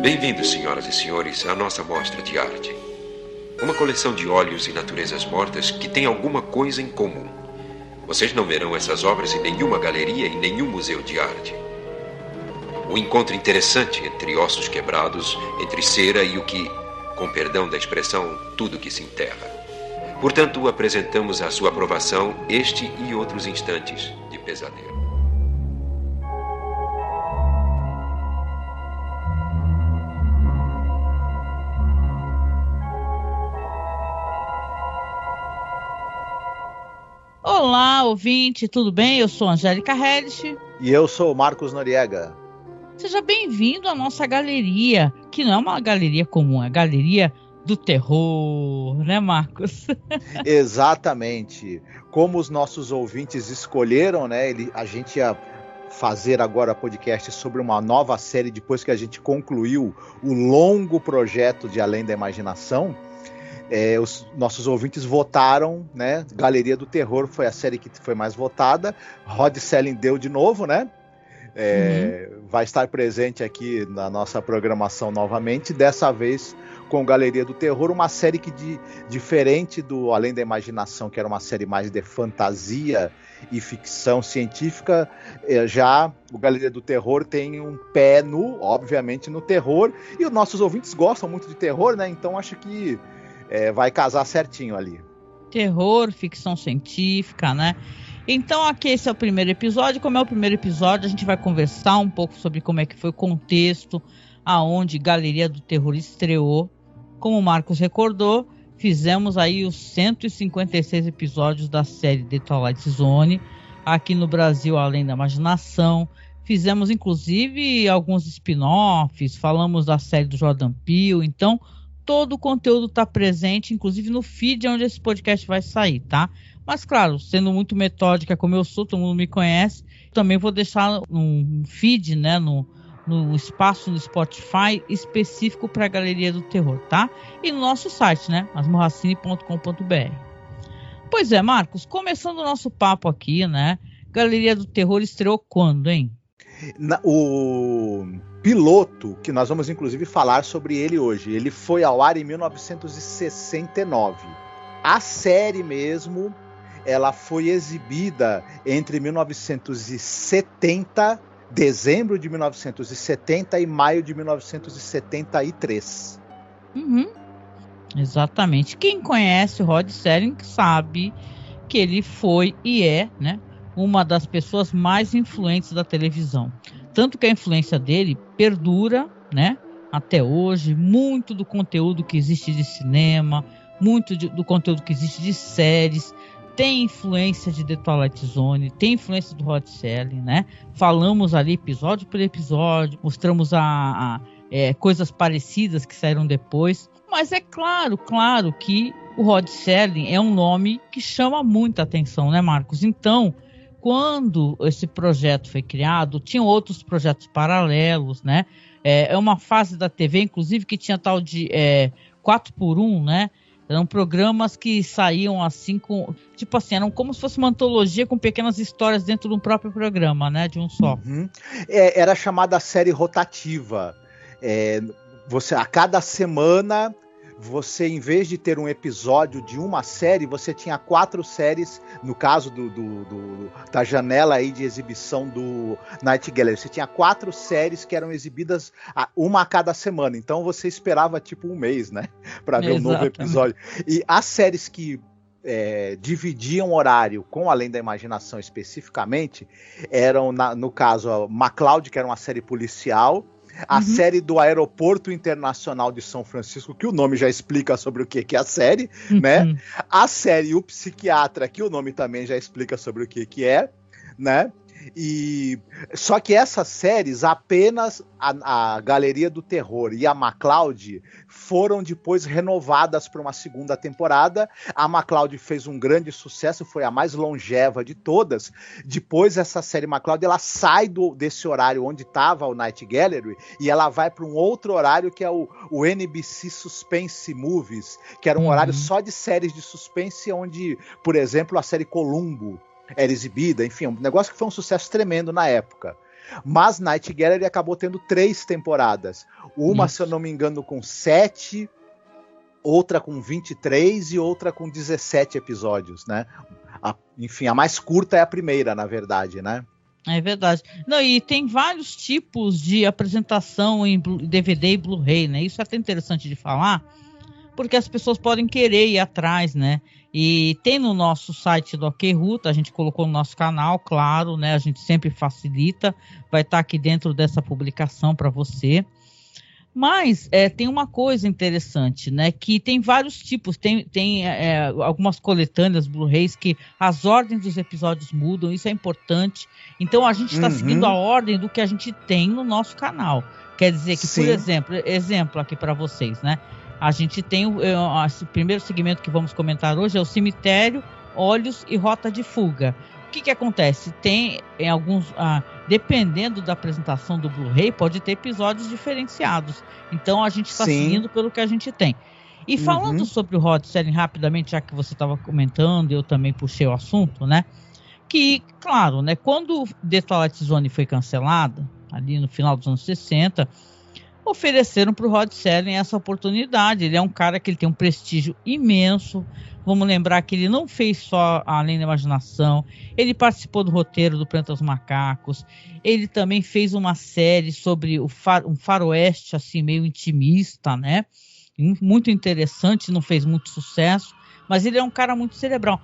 Bem-vindos, senhoras e senhores, à nossa mostra de arte. Uma coleção de óleos e naturezas mortas que tem alguma coisa em comum. Vocês não verão essas obras em nenhuma galeria e nenhum museu de arte. Um encontro interessante entre ossos quebrados, entre cera e o que, com perdão da expressão, tudo que se enterra. Portanto, apresentamos à sua aprovação este e outros instantes de pesadelo. Olá, ouvinte, tudo bem? Eu sou Angélica Hellish. E eu sou o Marcos Noriega. Seja bem-vindo à nossa galeria, que não é uma galeria comum, é a galeria do terror, né, Marcos? Exatamente. Como os nossos ouvintes escolheram, né, a gente ia fazer agora podcast sobre uma nova série depois que a gente concluiu o longo projeto de Além da Imaginação. Os nossos ouvintes votaram, né? Galeria do Terror foi a série que foi mais votada. Rod Serling deu de novo, né? Vai estar presente aqui na nossa programação novamente, dessa vez com Galeria do Terror, uma série que diferente do Além da Imaginação, que era uma série mais de fantasia e ficção científica, já o Galeria do Terror tem um pé obviamente no terror, e os nossos ouvintes gostam muito de terror, né? Então acho que vai casar certinho ali. Terror, ficção científica, né? Então aqui esse é o primeiro episódio. Como é o primeiro episódio, a gente vai conversar um pouco sobre como é que foi o contexto aonde Galeria do Terror estreou. Como o Marcos recordou, fizemos aí os 156 episódios da série The Twilight Zone, aqui no Brasil, Além da Imaginação. Fizemos inclusive alguns spin-offs, falamos da série do Jordan Peele, então todo o conteúdo está presente, inclusive no feed onde esse podcast vai sair, tá? Mas claro, sendo muito metódica como eu sou, todo mundo me conhece, também vou deixar um feed, né, no espaço no Spotify específico para a Galeria do Terror, tá? E no nosso site, né, masmorracine.com.br. Pois é, Marcos, começando o nosso papo aqui, né, Galeria do Terror estreou quando, hein? O piloto, que nós vamos inclusive falar sobre ele hoje, ele foi ao ar em 1969. A série mesmo, ela foi exibida entre 1970, dezembro de 1970 e maio de 1973. Exatamente. Quem conhece o Rod Serling sabe que ele foi e é, né, uma das pessoas mais influentes da televisão. Tanto que a influência dele perdura, né, até hoje. Muito do conteúdo que existe de cinema, muito do conteúdo que existe de séries, tem influência de The Twilight Zone, tem influência do Rod Serling, né? Falamos ali episódio por episódio, mostramos coisas parecidas que saíram depois. Mas é claro que o Rod Serling é um nome que chama muita atenção, né, Marcos? Então, quando esse projeto foi criado, tinham outros projetos paralelos, né? É uma fase da TV, inclusive, que tinha tal de 4x1, né? Eram programas que saíam assim, tipo assim, eram como se fosse uma antologia com pequenas histórias dentro de um próprio programa, né? De um só. Era chamada série rotativa. A cada semana, você, em vez de ter um episódio de uma série, você tinha 4 séries, no caso da janela aí de exibição do Night Gallery, você tinha 4 séries que eram exibidas uma a cada semana, então você esperava tipo um mês, né, para ver um novo episódio. E as séries que dividiam horário com Além da Imaginação especificamente, eram, no caso, a McCloud, que era uma série policial, a série do Aeroporto Internacional de São Francisco, que o nome já explica sobre o que é a série, né? A série O Psiquiatra, que o nome também já explica sobre o que é, né? E só que essas séries, apenas a Galeria do Terror e a McCloud foram depois renovadas para uma segunda temporada. A McCloud fez um grande sucesso, foi a mais longeva de todas. Depois essa série McCloud, ela sai desse horário onde estava o Night Gallery e ela vai para um outro horário que é o NBC Suspense Movies, que era um horário só de séries de suspense, onde, por exemplo, a série Columbo era exibida, enfim, um negócio que foi um sucesso tremendo na época. Mas Night Gallery acabou tendo 3 temporadas. Uma, se eu não me engano, com 7, outra com 23 e outra com 17 episódios, né? Enfim, a mais curta é a primeira, na verdade, né? É verdade. Não, e tem vários tipos de apresentação em DVD e Blu-ray, né? Isso é até interessante de falar, porque as pessoas podem querer ir atrás, né? E tem no nosso site do OK Ruta, a gente colocou no nosso canal, claro, né? A gente sempre facilita, vai estar aqui dentro dessa publicação para você. Mas tem uma coisa interessante, né? Que tem vários tipos, tem algumas coletâneas Blu-rays que as ordens dos episódios mudam, isso é importante. Então a gente está seguindo a ordem do que a gente tem no nosso canal. Quer dizer que, por exemplo aqui para vocês, né? A gente tem o primeiro segmento que vamos comentar hoje é o Cemitério, Olhos e Rota de Fuga. O que acontece? Tem em alguns, dependendo da apresentação do Blu-ray, pode ter episódios diferenciados. Então a gente está seguindo pelo que a gente tem. E falando sobre o Rod Serling rapidamente, já que você estava comentando, eu também puxei o assunto, né? Que, claro, né? Quando The Twilight Zone foi cancelada, ali no final dos anos 60, ofereceram para o Rod Serling essa oportunidade. Ele é um cara que ele tem um prestígio imenso. Vamos lembrar que ele não fez só Além da Imaginação, ele participou do roteiro do Planeta dos Macacos, ele também fez uma série sobre um faroeste assim meio intimista, né? Muito interessante, não fez muito sucesso, mas ele é um cara muito cerebral.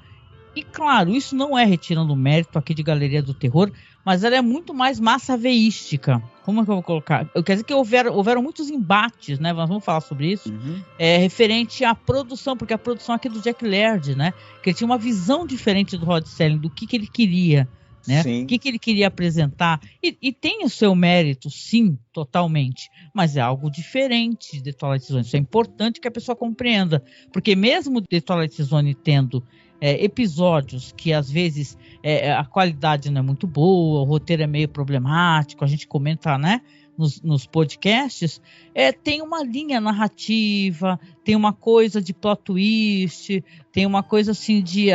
E claro, isso não é retirando o mérito aqui de Galeria do Terror, mas ela é muito mais massa veística. Como é que eu vou colocar? Quer dizer que houveram muitos embates, né? Nós vamos falar sobre isso. Referente à produção, porque a produção aqui do Jack Laird, né? Que ele tinha uma visão diferente do Rod Serling, do que ele queria, né? O que ele queria apresentar. E tem o seu mérito, sim, totalmente. Mas é algo diferente de The Twilight Zone. Isso é importante que a pessoa compreenda. Porque mesmo The Twilight Zone tendo episódios que às vezes a qualidade não é muito boa, o roteiro é meio problemático, a gente comenta, né, nos podcasts, tem uma linha narrativa, tem uma coisa de plot twist, tem uma coisa assim de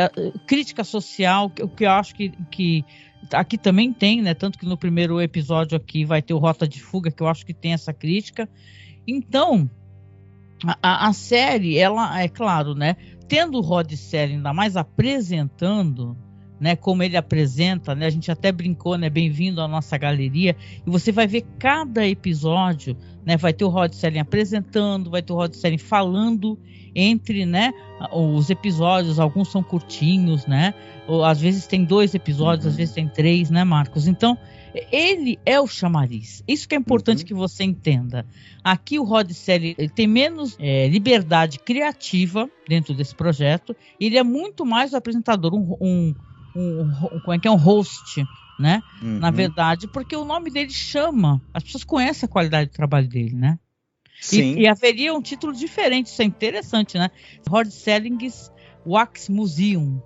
crítica social, que eu acho que aqui também tem, né, tanto que no primeiro episódio aqui vai ter o Rota de Fuga, que eu acho que tem essa crítica. Então a série, ela é claro, né, tendo o Rod Serling ainda mais apresentando, né, como ele apresenta, né, a gente até brincou, né, bem-vindo à nossa galeria, e você vai ver cada episódio, né, vai ter o Rod Serling apresentando, vai ter o Rod Serling falando entre, né, os episódios, alguns são curtinhos, né, ou às vezes tem 2 episódios, às vezes tem 3, né, Marcos? Então, ele é o chamariz. Isso que é importante que você entenda. Aqui o Rod Serling tem menos liberdade criativa dentro desse projeto. Ele é muito mais o apresentador, como é que é? Um host, né? Na verdade, porque o nome dele chama. As pessoas conhecem a qualidade do trabalho dele, né? E haveria um título diferente. Isso é interessante, né? Rod Serling's Wax Museum.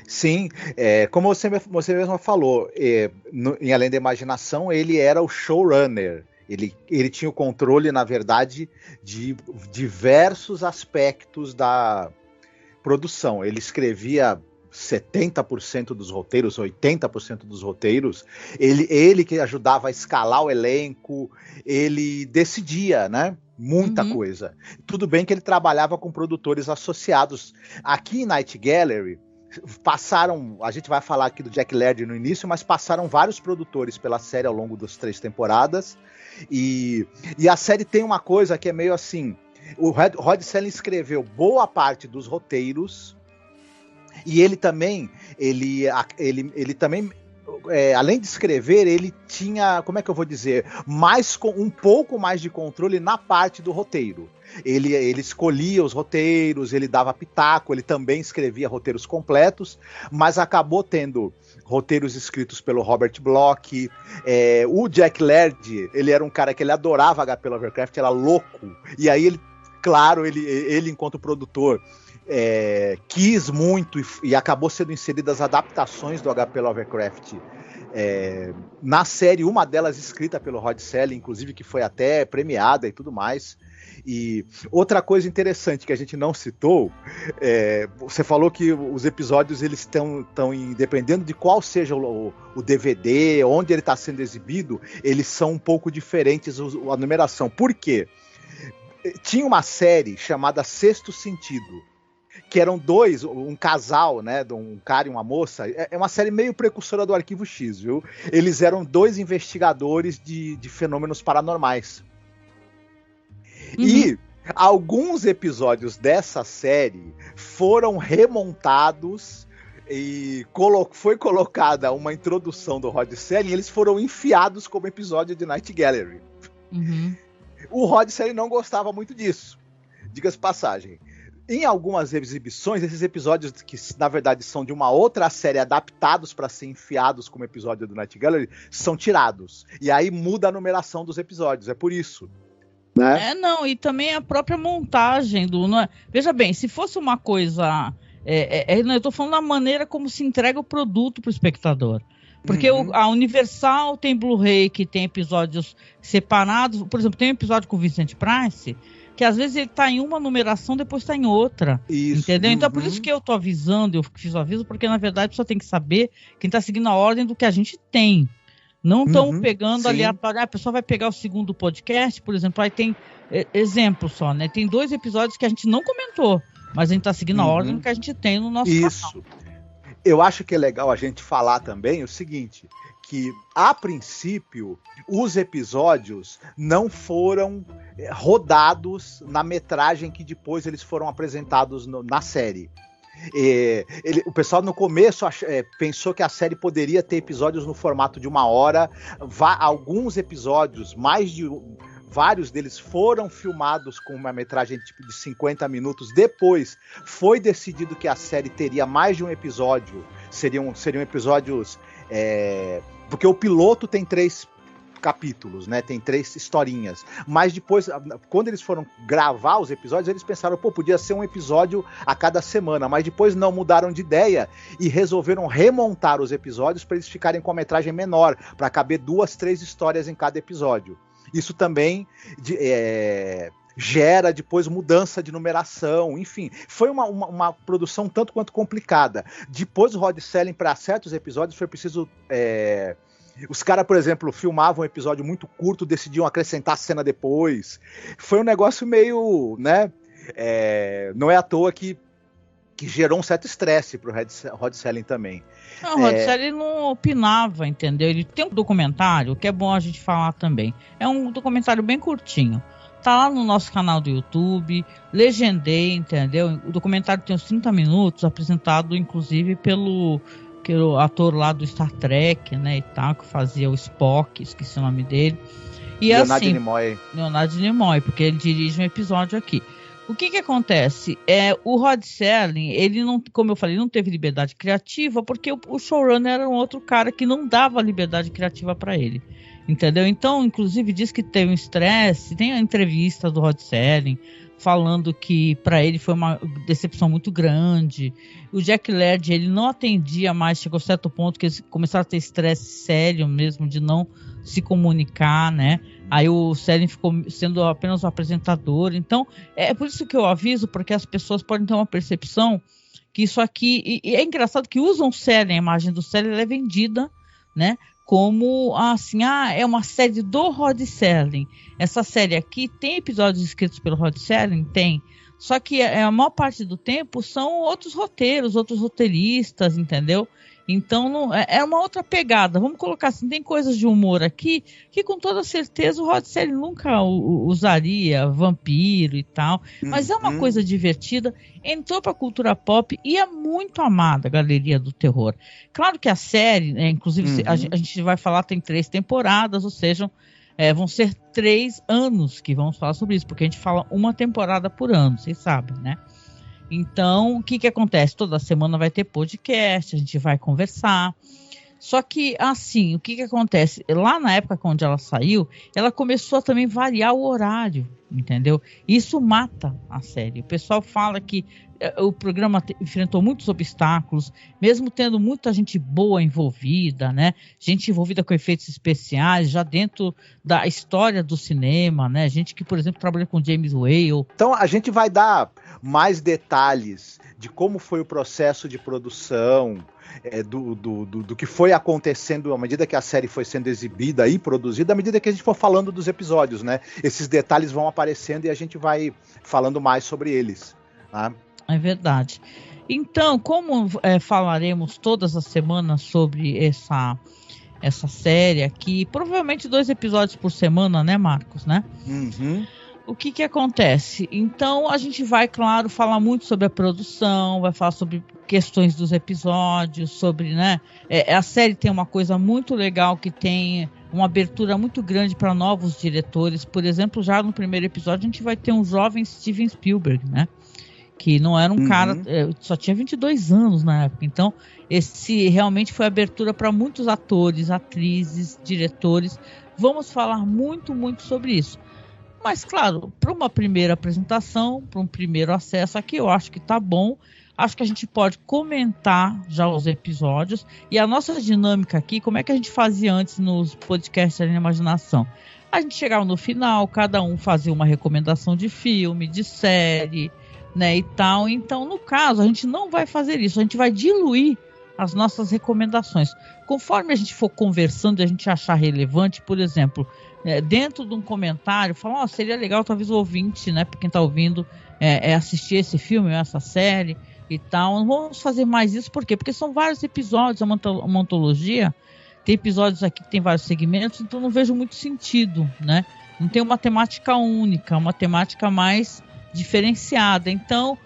Sim, como você mesmo falou, em Além da Imaginação, ele era o showrunner. Ele tinha o controle, na verdade, de diversos aspectos da produção. Ele escrevia 70% dos roteiros, 80% dos roteiros. Ele que ajudava a escalar o elenco, ele decidia, né? Muita coisa. Tudo bem que ele trabalhava com produtores associados. Aqui em Night Gallery, a gente vai falar aqui do Jack Laird no início, mas passaram vários produtores pela série ao longo das 3 temporadas, e a série tem uma coisa que é meio assim, o Rod Serling escreveu boa parte dos roteiros, e ele também, além de escrever, ele tinha, como é que eu vou dizer, um pouco mais de controle na parte do roteiro. Ele escolhia os roteiros, ele dava pitaco, ele também escrevia roteiros completos, mas acabou tendo roteiros escritos pelo Robert Bloch. O Jack Laird, ele era um cara que ele adorava H.P. Lovecraft, era louco, e aí ele enquanto produtor, quis muito e acabou sendo inseridas adaptações do H.P. Lovecraft na série, uma delas escrita pelo Rod Serling, inclusive, que foi até premiada e tudo mais. E outra coisa interessante que a gente não citou, você falou que os episódios eles estão dependendo de qual seja o DVD, onde ele está sendo exibido, eles são um pouco diferentes a numeração. Por quê? Tinha uma série chamada Sexto Sentido, que eram um casal, né, um cara e uma moça. É uma série meio precursora do Arquivo X, viu? Eles eram 2 investigadores de fenômenos paranormais. Uhum. E alguns episódios dessa série foram remontados e foi colocada uma introdução do Rod Serling e eles foram enfiados como episódio de Night Gallery. Uhum. O Rod Serling não gostava muito disso, diga-se passagem. Em algumas exibições, esses episódios que na verdade são de uma outra série adaptados para ser enfiados como episódio do Night Gallery, são tirados. E aí muda a numeração dos episódios, é por isso. Né? Não, e também a própria montagem do... Veja bem, se fosse uma coisa... eu estou falando da maneira como se entrega o produto para o espectador. Porque a Universal tem Blu-ray que tem episódios separados. Por exemplo, tem um episódio com o Vincent Price, que às vezes ele está em uma numeração, depois está em outra. Isso. Entendeu? Então, por isso que eu estou avisando, eu fiz o aviso, porque na verdade a pessoa tem que saber quem está seguindo a ordem do que a gente tem. Não estão pegando aleatório. A pessoa vai pegar o segundo podcast, por exemplo, aí tem exemplo só, né? Tem 2 episódios que a gente não comentou, mas a gente está seguindo a ordem que a gente tem no nosso canal. Eu acho que é legal a gente falar também o seguinte, que a princípio os episódios não foram rodados na metragem que depois eles foram apresentados na série. O pessoal no começo pensou que a série poderia ter episódios no formato de 1 hora. Alguns episódios, vários deles foram filmados com uma metragem tipo de 50 minutos. Depois foi decidido que a série teria mais de um episódio. Seriam episódios... porque o piloto tem 3 capítulos, né? Tem 3 historinhas. Mas depois, quando eles foram gravar os episódios, eles pensaram, podia ser um episódio a cada semana. Mas depois não mudaram de ideia e resolveram remontar os episódios para eles ficarem com a metragem menor, para caber 2, 3 histórias em cada episódio. Isso também gera depois mudança de numeração, enfim. Foi uma produção tanto quanto complicada. Depois o Rod Serling, para certos episódios, foi preciso... Os caras, por exemplo, filmavam um episódio muito curto, decidiam acrescentar a cena depois. Foi um negócio meio, né? Não é à toa que gerou um certo estresse pro Rod Serling também. Não, o Rod Serling não opinava, entendeu? Ele tem um documentário que é bom a gente falar também. É um documentário bem curtinho. Tá lá no nosso canal do YouTube, legendei, entendeu? O documentário tem uns 30 minutos, apresentado inclusive pelo ator lá do Star Trek, né, e tal, que fazia o Spock, esqueci o nome dele. E Leonard Nimoy. Leonard Nimoy, porque ele dirige um episódio aqui. O que acontece? O Rod Serling, ele não, como eu falei, não teve liberdade criativa, porque o showrunner era um outro cara que não dava liberdade criativa para ele. Entendeu? Então, inclusive, diz que teve um estresse. Tem a entrevista do Rod Serling falando que para ele foi uma decepção muito grande. O Jack Laird, ele não atendia mais, chegou a certo ponto que eles começaram a ter estresse sério mesmo de não se comunicar, né? Aí o Serling ficou sendo apenas o apresentador. Então, é por isso que eu aviso, porque as pessoas podem ter uma percepção que isso aqui... E é engraçado que usam o Serling, a imagem do Serling, ela é vendida, né? Como, assim, é uma série do Rod Serling. Essa série aqui tem episódios escritos pelo Rod Serling? Tem. Só que a maior parte do tempo são outros roteiros, outros roteiristas, entendeu? Então, é uma outra pegada. Vamos colocar assim, tem coisas de humor aqui que com toda certeza o Rod Serling nunca usaria, vampiro e tal. Mas é uma coisa divertida, entrou para a cultura pop e é muito amada a Galeria do Terror. Claro que a série, inclusive a gente vai falar, tem 3 temporadas, ou seja, vão ser 3 anos que vamos falar sobre isso, porque a gente fala uma temporada por ano, vocês sabem, né? Então, o que acontece? Toda semana vai ter podcast, a gente vai conversar Só que, assim, o que acontece? Lá na época onde ela saiu, ela começou a também variar o horário, entendeu? Isso mata a série. O pessoal fala que o programa enfrentou muitos obstáculos, mesmo tendo muita gente boa envolvida, né? Gente envolvida com efeitos especiais, já dentro da história do cinema, né? Gente que, por exemplo, trabalha com James Whale. Então, a gente vai dar mais detalhes de como foi o processo de produção, do que foi acontecendo à medida que a série foi sendo exibida e produzida, à medida que a gente for falando dos episódios, né? Esses detalhes vão aparecendo e a gente vai falando mais sobre eles, tá? É verdade. Então, como falaremos todas as semanas sobre essa série aqui, provavelmente 2 episódios por semana, né, Marcos, né? Uhum. O que acontece? Então, a gente vai, claro, falar muito sobre a produção, vai falar sobre questões dos episódios, sobre, né? A série tem uma coisa muito legal que tem uma abertura muito grande para novos diretores. Por exemplo, já no primeiro episódio, a gente vai ter um jovem Steven Spielberg, né? Que não era um cara, só tinha 22 anos na época. Então, esse realmente foi a abertura para muitos atores, atrizes, diretores. Vamos falar muito, muito sobre isso. Mas, claro, para uma primeira apresentação, para um primeiro acesso aqui, eu acho que tá bom. Acho que a gente pode comentar já os episódios. E a nossa dinâmica aqui, como é que a gente fazia antes nos podcasts da Imaginação? A gente chegava no final, cada um fazia uma recomendação de filme, de série, né, e tal. Então, no caso, a gente não vai fazer isso. A gente vai diluir as nossas recomendações. Conforme a gente for conversando e a gente achar relevante, por exemplo, dentro de um comentário, falar, seria legal talvez o ouvinte, né, para quem está ouvindo, assistir esse filme, essa série e tal. Não vamos fazer mais isso, por quê? Porque são vários episódios, é uma antologia, tem episódios aqui que tem vários segmentos, então não vejo muito sentido, né? Não tem uma temática única, uma temática mais diferenciada. Então,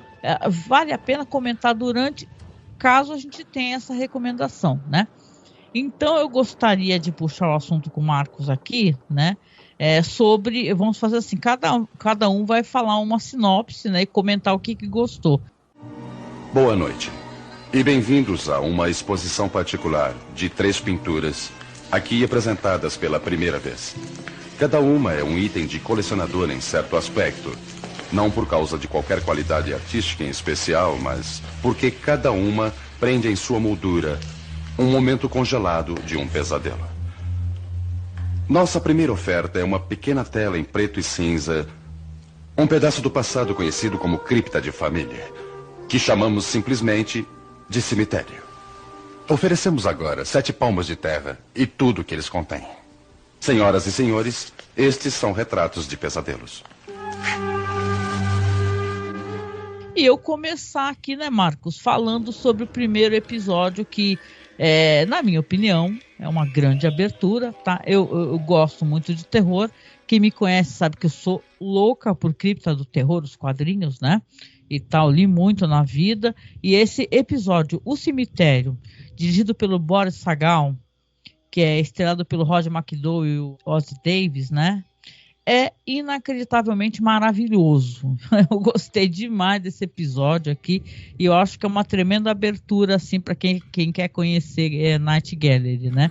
vale a pena comentar durante, caso a gente tenha essa recomendação, né? Então, eu gostaria de puxar o assunto com o Marcos aqui, né? Sobre, vamos fazer assim, cada um vai falar uma sinopse, né? E comentar o que gostou. Boa noite. E bem-vindos a uma exposição particular de 3 pinturas, aqui apresentadas pela primeira vez. Cada uma é um item de colecionador em certo aspecto. Não por causa de qualquer qualidade artística em especial, mas porque cada uma prende em sua moldura um momento congelado de um pesadelo. Nossa primeira oferta é uma pequena tela em preto e cinza, um pedaço do passado conhecido como cripta de família, que chamamos simplesmente de cemitério. Oferecemos agora 7 palmos de terra e tudo que eles contêm. Senhoras e senhores, estes são retratos de pesadelos. E eu começar aqui, né, Marcos, falando sobre o primeiro episódio que, na minha opinião, é uma grande abertura, tá? Eu gosto muito de terror. Quem me conhece sabe que eu sou louca por Cripta do Terror, os quadrinhos, né? E tal, li muito na vida. E esse episódio, O Cemitério, dirigido pelo Boris Sagal, que é estrelado pelo Roger McDowell e o Ozzy Davis, né? É inacreditavelmente maravilhoso. Eu gostei demais desse episódio aqui e eu acho que é uma tremenda abertura assim para quem quer conhecer Night Gallery, né?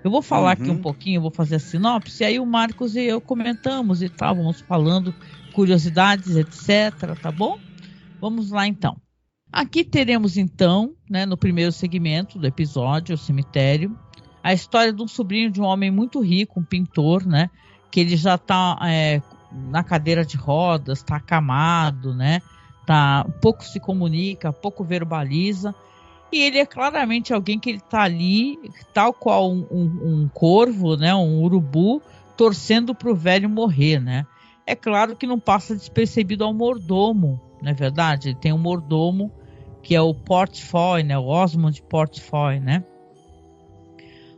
Eu vou falar aqui um pouquinho, vou fazer a sinopse, aí o Marcos e eu comentamos e tal, vamos falando curiosidades, etc, tá bom? Vamos lá então. Aqui teremos então, né, no primeiro segmento do episódio, o cemitério, a história de um sobrinho de um homem muito rico, um pintor, né? Que ele já está na cadeira de rodas, está acamado, né? Pouco se comunica, pouco verbaliza. E ele é claramente alguém que ele está ali, tal qual um corvo, né? Um urubu, torcendo para o velho morrer, né? É claro que não passa despercebido ao mordomo, não é verdade? Ele tem um mordomo que é o Portfoy, né? O Osmond Portfoy, né?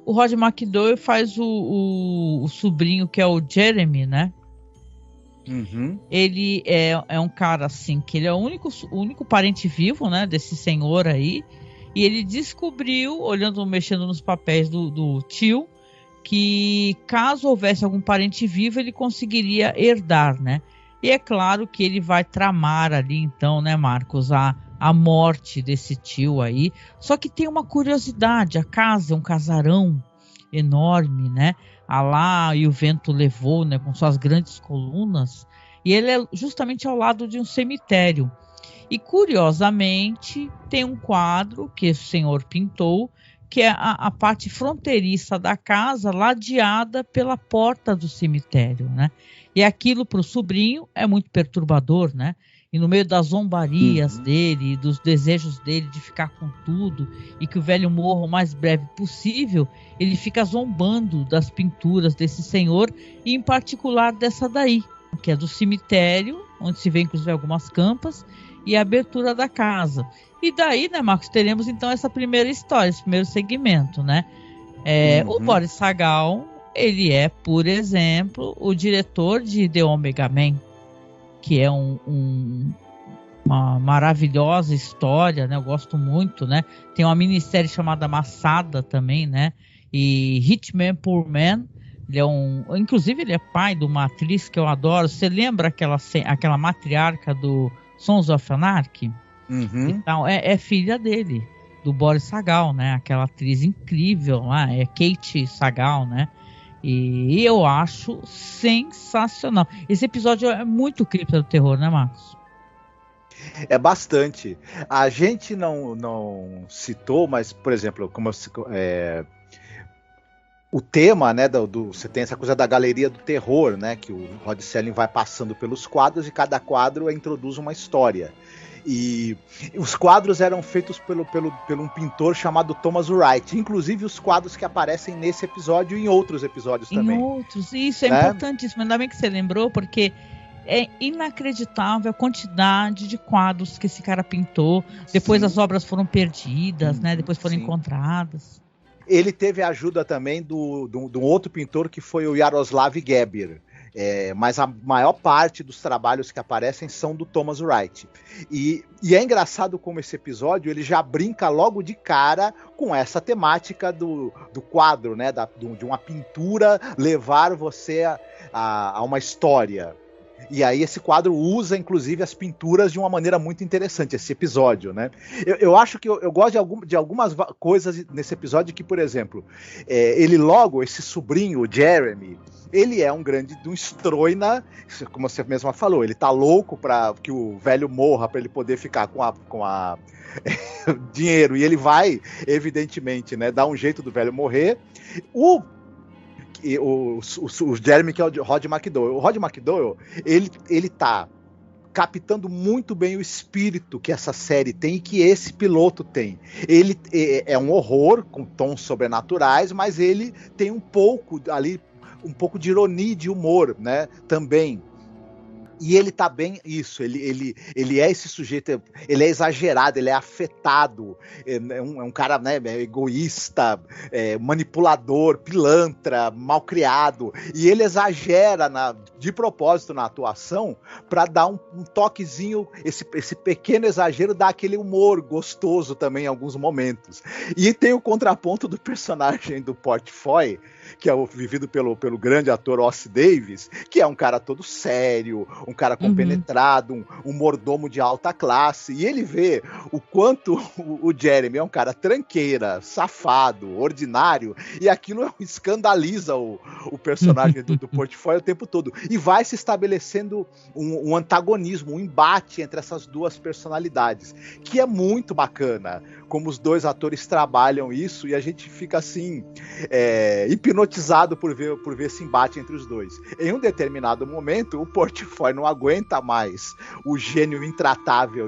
O Roger McDowell faz o sobrinho, que é o Jeremy, né? Ele é um cara, assim, que ele é o único parente vivo, né? Desse senhor aí. E ele descobriu, mexendo nos papéis do tio, que caso houvesse algum parente vivo, ele conseguiria herdar, né? E é claro que ele vai tramar ali, então, né, Marcos, a a morte desse tio aí. Só que tem uma curiosidade, a casa é um casarão enorme, né? A lá e o vento levou, né? Com suas grandes colunas. E ele é justamente ao lado de um cemitério. E curiosamente tem um quadro que o senhor pintou, que é a parte fronteiriça da casa, ladeada pela porta do cemitério, né? E aquilo para o sobrinho é muito perturbador, né? E no meio das zombarias dele, dos desejos dele de ficar com tudo e que o velho morra o mais breve possível, ele fica zombando das pinturas desse senhor e em particular dessa daí, que é do cemitério, onde se vê inclusive algumas campas, e a abertura da casa. E daí, né, Marcos, teremos então essa primeira história, esse primeiro segmento, né? O Boris Sagal, ele é, por exemplo, o diretor de The Omega Man, que é uma maravilhosa história, né? Eu gosto muito, né? Tem uma minissérie chamada Massada também, né? E Hitman Poor Man, inclusive ele é pai de uma atriz que eu adoro. Você lembra aquela matriarca do Sons of Anarchy? Então, é filha dele, do Boris Sagal, né? Aquela atriz incrível lá, é Kate Sagal, né? E eu acho sensacional. Esse episódio é muito cripta do terror, né, Marcos? É bastante. A gente não citou, mas, por exemplo, o tema, né, você tem essa coisa da galeria do terror, né, que o Rod Serling vai passando pelos quadros e cada quadro introduz uma história. E os quadros eram feitos por um pintor chamado Thomas Wright, inclusive os quadros que aparecem nesse episódio e em outros episódios também. Em outros, isso é importantíssimo, ainda bem que você lembrou, porque é inacreditável a quantidade de quadros que esse cara pintou. Depois as obras foram perdidas, né? Depois foram encontradas. Ele teve a ajuda também de um outro pintor que foi o Jaroslav Geber. Mas a maior parte dos trabalhos que aparecem são do Thomas Wright. E é engraçado como esse episódio ele já brinca logo de cara com essa temática do quadro, né? De uma pintura levar você a uma história. E aí esse quadro usa, inclusive, as pinturas de uma maneira muito interessante, esse episódio, né? Eu acho que eu gosto de algumas coisas nesse episódio que, por exemplo, esse sobrinho, o Jeremy, ele é um grande de um estroina, como você mesma falou, ele tá louco para que o velho morra para ele poder ficar com a dinheiro, e ele vai, evidentemente, né, dar um jeito do velho morrer. O Jeremy, que é o Rod McDowell. O Rod McDowell, ele tá captando muito bem o espírito que essa série tem e que esse piloto tem. Ele é um horror com tons sobrenaturais, mas ele tem um pouco de ironia e de humor, né, também. E ele tá bem isso, ele é esse sujeito, ele é exagerado, ele é afetado, é um cara, né, egoísta, manipulador, pilantra, malcriado, e ele exagera de propósito na atuação para dar um toquezinho, esse pequeno exagero dá aquele humor gostoso também em alguns momentos. E tem o contraponto do personagem do Portfoy, que é vivido pelo grande ator Ossie Davis, que é um cara todo sério, um cara compenetrado, um mordomo de alta classe, e ele vê o quanto o Jeremy é um cara tranqueira, safado, ordinário, e aquilo escandaliza o personagem do Portfoy o tempo todo, e vai se estabelecendo um antagonismo, um embate entre essas duas personalidades, que é muito bacana, como os dois atores trabalham isso, e a gente fica assim, hipnotizado por ver esse embate entre os dois. Em um determinado momento, o Portfoy não aguenta mais o gênio intratável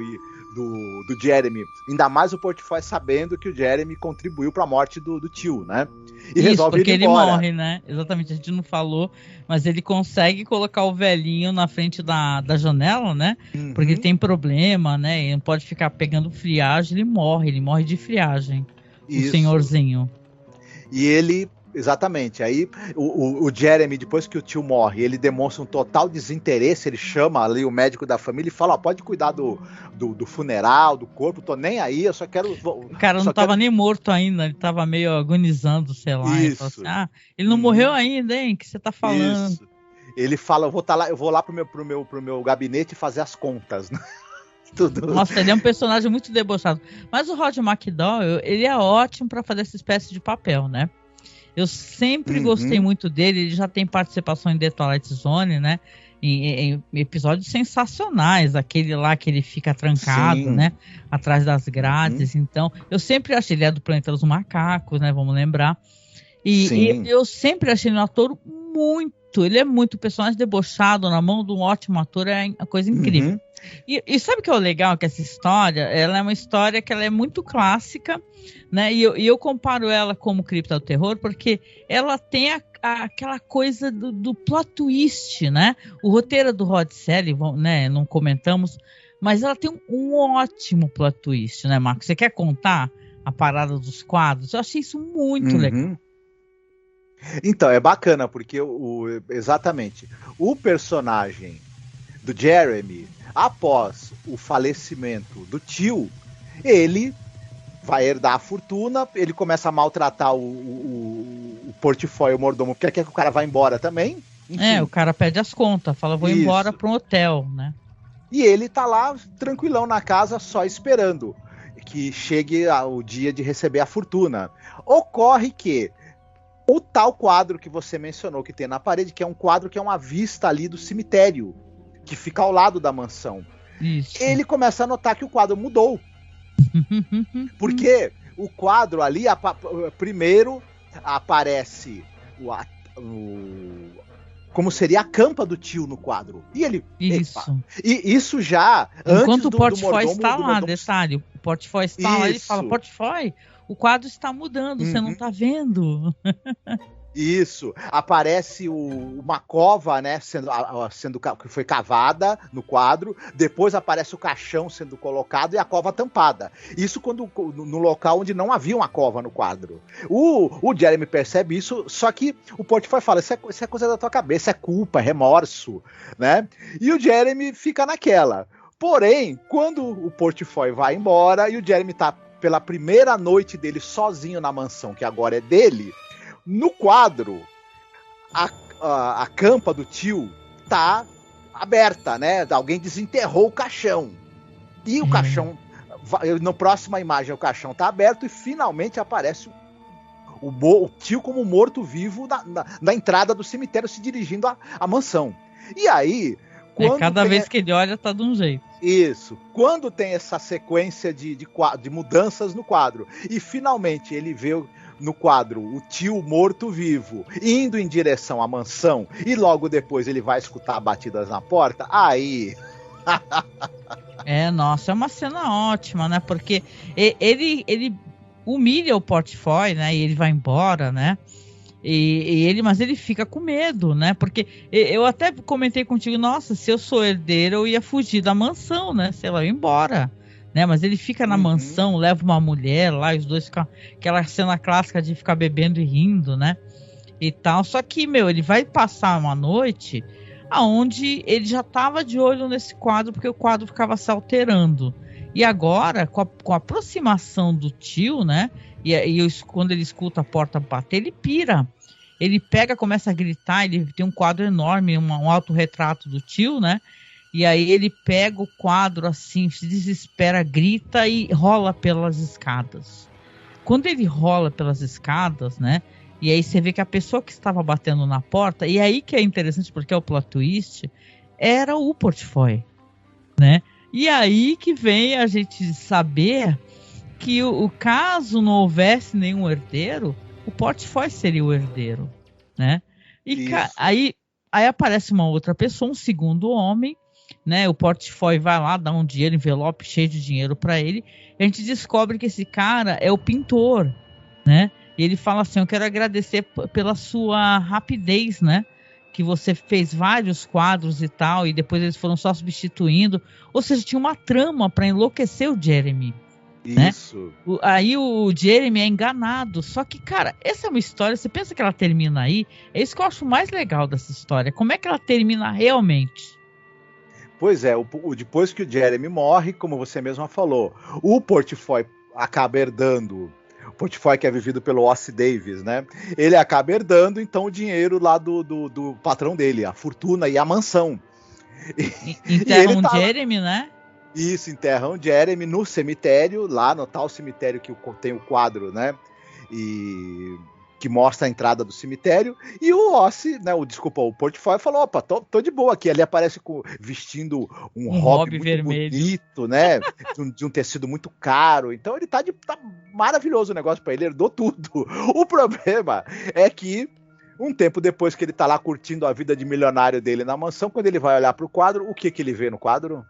do Jeremy, ainda mais o Portfoy sabendo que o Jeremy contribuiu para a morte do tio, né? E isso, resolve porque ir ele embora. morre, né? Exatamente, a gente não falou, mas ele consegue colocar o velhinho na frente da janela, né? Porque ele tem problema, né? Ele não pode ficar pegando friagem, ele morre de friagem. Isso. O senhorzinho. E ele, exatamente, aí o Jeremy, depois que o tio morre, ele demonstra um total desinteresse, ele chama ali o médico da família e fala, pode cuidar do funeral, do corpo, tô nem aí, eu só quero... O cara não tava nem morto ainda, ele tava meio agonizando, sei lá. Isso. Assim, ele não morreu ainda, hein? O que você tá falando? Isso. Ele fala, eu vou lá pro meu gabinete fazer as contas, né? Tudo. Nossa, ele é um personagem muito debochado. Mas o Rod McDowall, ele é ótimo para fazer essa espécie de papel, né? Eu sempre gostei muito dele. Ele já tem participação em The Twilight Zone, né? Em episódios sensacionais. Aquele lá que ele fica trancado, né? Atrás das grades. Então, eu sempre achei... Ele é do Planeta dos Macacos, né? Vamos lembrar. E eu sempre achei ele um ator muito... Ele é muito personagem debochado na mão de um ótimo ator. É uma coisa incrível. E sabe o que é o legal? Que essa história, ela é uma história que ela é muito clássica, né? E eu comparo ela como Cripta do Terror, porque ela tem aquela coisa do plot twist, né? O roteiro do Rod Serling, né? Não comentamos, mas ela tem um ótimo plot twist, né, Marcos? Você quer contar a parada dos quadros? Eu achei isso muito legal. Então, é bacana, porque exatamente, o personagem do Jeremy, após o falecimento do tio, ele vai herdar a fortuna, ele começa a maltratar o Portfói, o mordomo, porque quer que o cara vá embora também. Enfim. O cara pede as contas, fala, vou embora para um hotel, né? E ele tá lá, tranquilão na casa, só esperando que chegue o dia de receber a fortuna. Ocorre que o tal quadro que você mencionou, que tem na parede, que é um quadro que é uma vista ali do cemitério, que fica ao lado da mansão. Isso. Ele começa a notar que o quadro mudou. Porque o quadro ali, primeiro aparece como seria a campa do tio no quadro. E ele... Isso. Epa, e isso já... Enquanto o Portfói está lá, detalhe. O Portfói está lá, ele fala, Portfói, o quadro está mudando, você não está vendo. Isso, aparece uma cova, né, que foi cavada no quadro, depois aparece o caixão sendo colocado e a cova tampada. Isso no local onde não havia uma cova no quadro. O Jeremy percebe isso, só que o Portfói fala, isso é coisa da tua cabeça, é culpa, é remorso, né? E o Jeremy fica naquela. Porém, quando o Portfói vai embora e o Jeremy tá pela primeira noite dele sozinho na mansão, que agora é dele, no quadro, a campa do tio tá aberta, né? Alguém desenterrou o caixão. E o caixão, na próxima imagem, o caixão tá aberto e finalmente aparece o tio como morto-vivo na entrada do cemitério se dirigindo à mansão. E aí... cada vez que ele olha, tá de um jeito. Isso. Quando tem essa sequência de mudanças no quadro e finalmente ele vê no quadro o tio morto-vivo indo em direção à mansão e logo depois ele vai escutar batidas na porta, aí... Nossa, é uma cena ótima, né? Porque ele humilha o Portfói, né? E ele vai embora, né? Mas ele fica com medo, né? Porque eu até comentei contigo, nossa, se eu sou herdeiro, eu ia fugir da mansão, né? Sei lá, eu ia embora, né? Mas ele fica na mansão, leva uma mulher lá, os dois ficam... Aquela cena clássica de ficar bebendo e rindo, né? E tal. Só que, ele vai passar uma noite aonde ele já estava de olho nesse quadro, porque o quadro ficava se alterando. E agora, com a aproximação do tio, né? Quando ele escuta a porta bater, ele pira. Ele pega, começa a gritar, ele tem um quadro enorme, um autorretrato do tio, né? E aí ele pega o quadro assim, se desespera, grita e rola pelas escadas. Quando ele rola pelas escadas, né? E aí você vê que a pessoa que estava batendo na porta, e aí que é interessante porque é o plot twist, era o Portfói, né? E aí que vem a gente saber que o caso não houvesse nenhum herdeiro, o Portfói seria o herdeiro, né? E aí aparece uma outra pessoa, um segundo homem, né? O Portfói vai lá, dá um dinheiro, envelope cheio de dinheiro para ele, e a gente descobre que esse cara é o pintor, né? E ele fala assim, eu quero agradecer pela sua rapidez, né? Que você fez vários quadros e tal, e depois eles foram só substituindo, ou seja, tinha uma trama para enlouquecer o Jeremy. Isso. Né? Aí o Jeremy é enganado. Só que, cara, essa é uma história. Você pensa que ela termina aí? É isso que eu acho mais legal dessa história. Como é que ela termina realmente? Pois é, depois que o Jeremy morre, como você mesma falou, o Portfói acaba herdando. O Portfói que é vivido pelo Ossie Davis, né? Ele acaba herdando, então, o dinheiro lá do patrão dele, a fortuna e a mansão. Então é um Jeremy, né? Isso, enterram o Jeremy no cemitério, lá no tal cemitério que tem o quadro, né? E que mostra a entrada do cemitério, e o Ossie, né, o Portfólio falou, opa, tô de boa aqui. Ali aparece vestindo um hobby muito vermelho. bonito, né, de um tecido muito caro. Então ele tá maravilhoso o negócio pra ele, herdou tudo. O problema é que um tempo depois que ele tá lá curtindo a vida de milionário dele na mansão, quando ele vai olhar pro quadro, o que ele vê no quadro?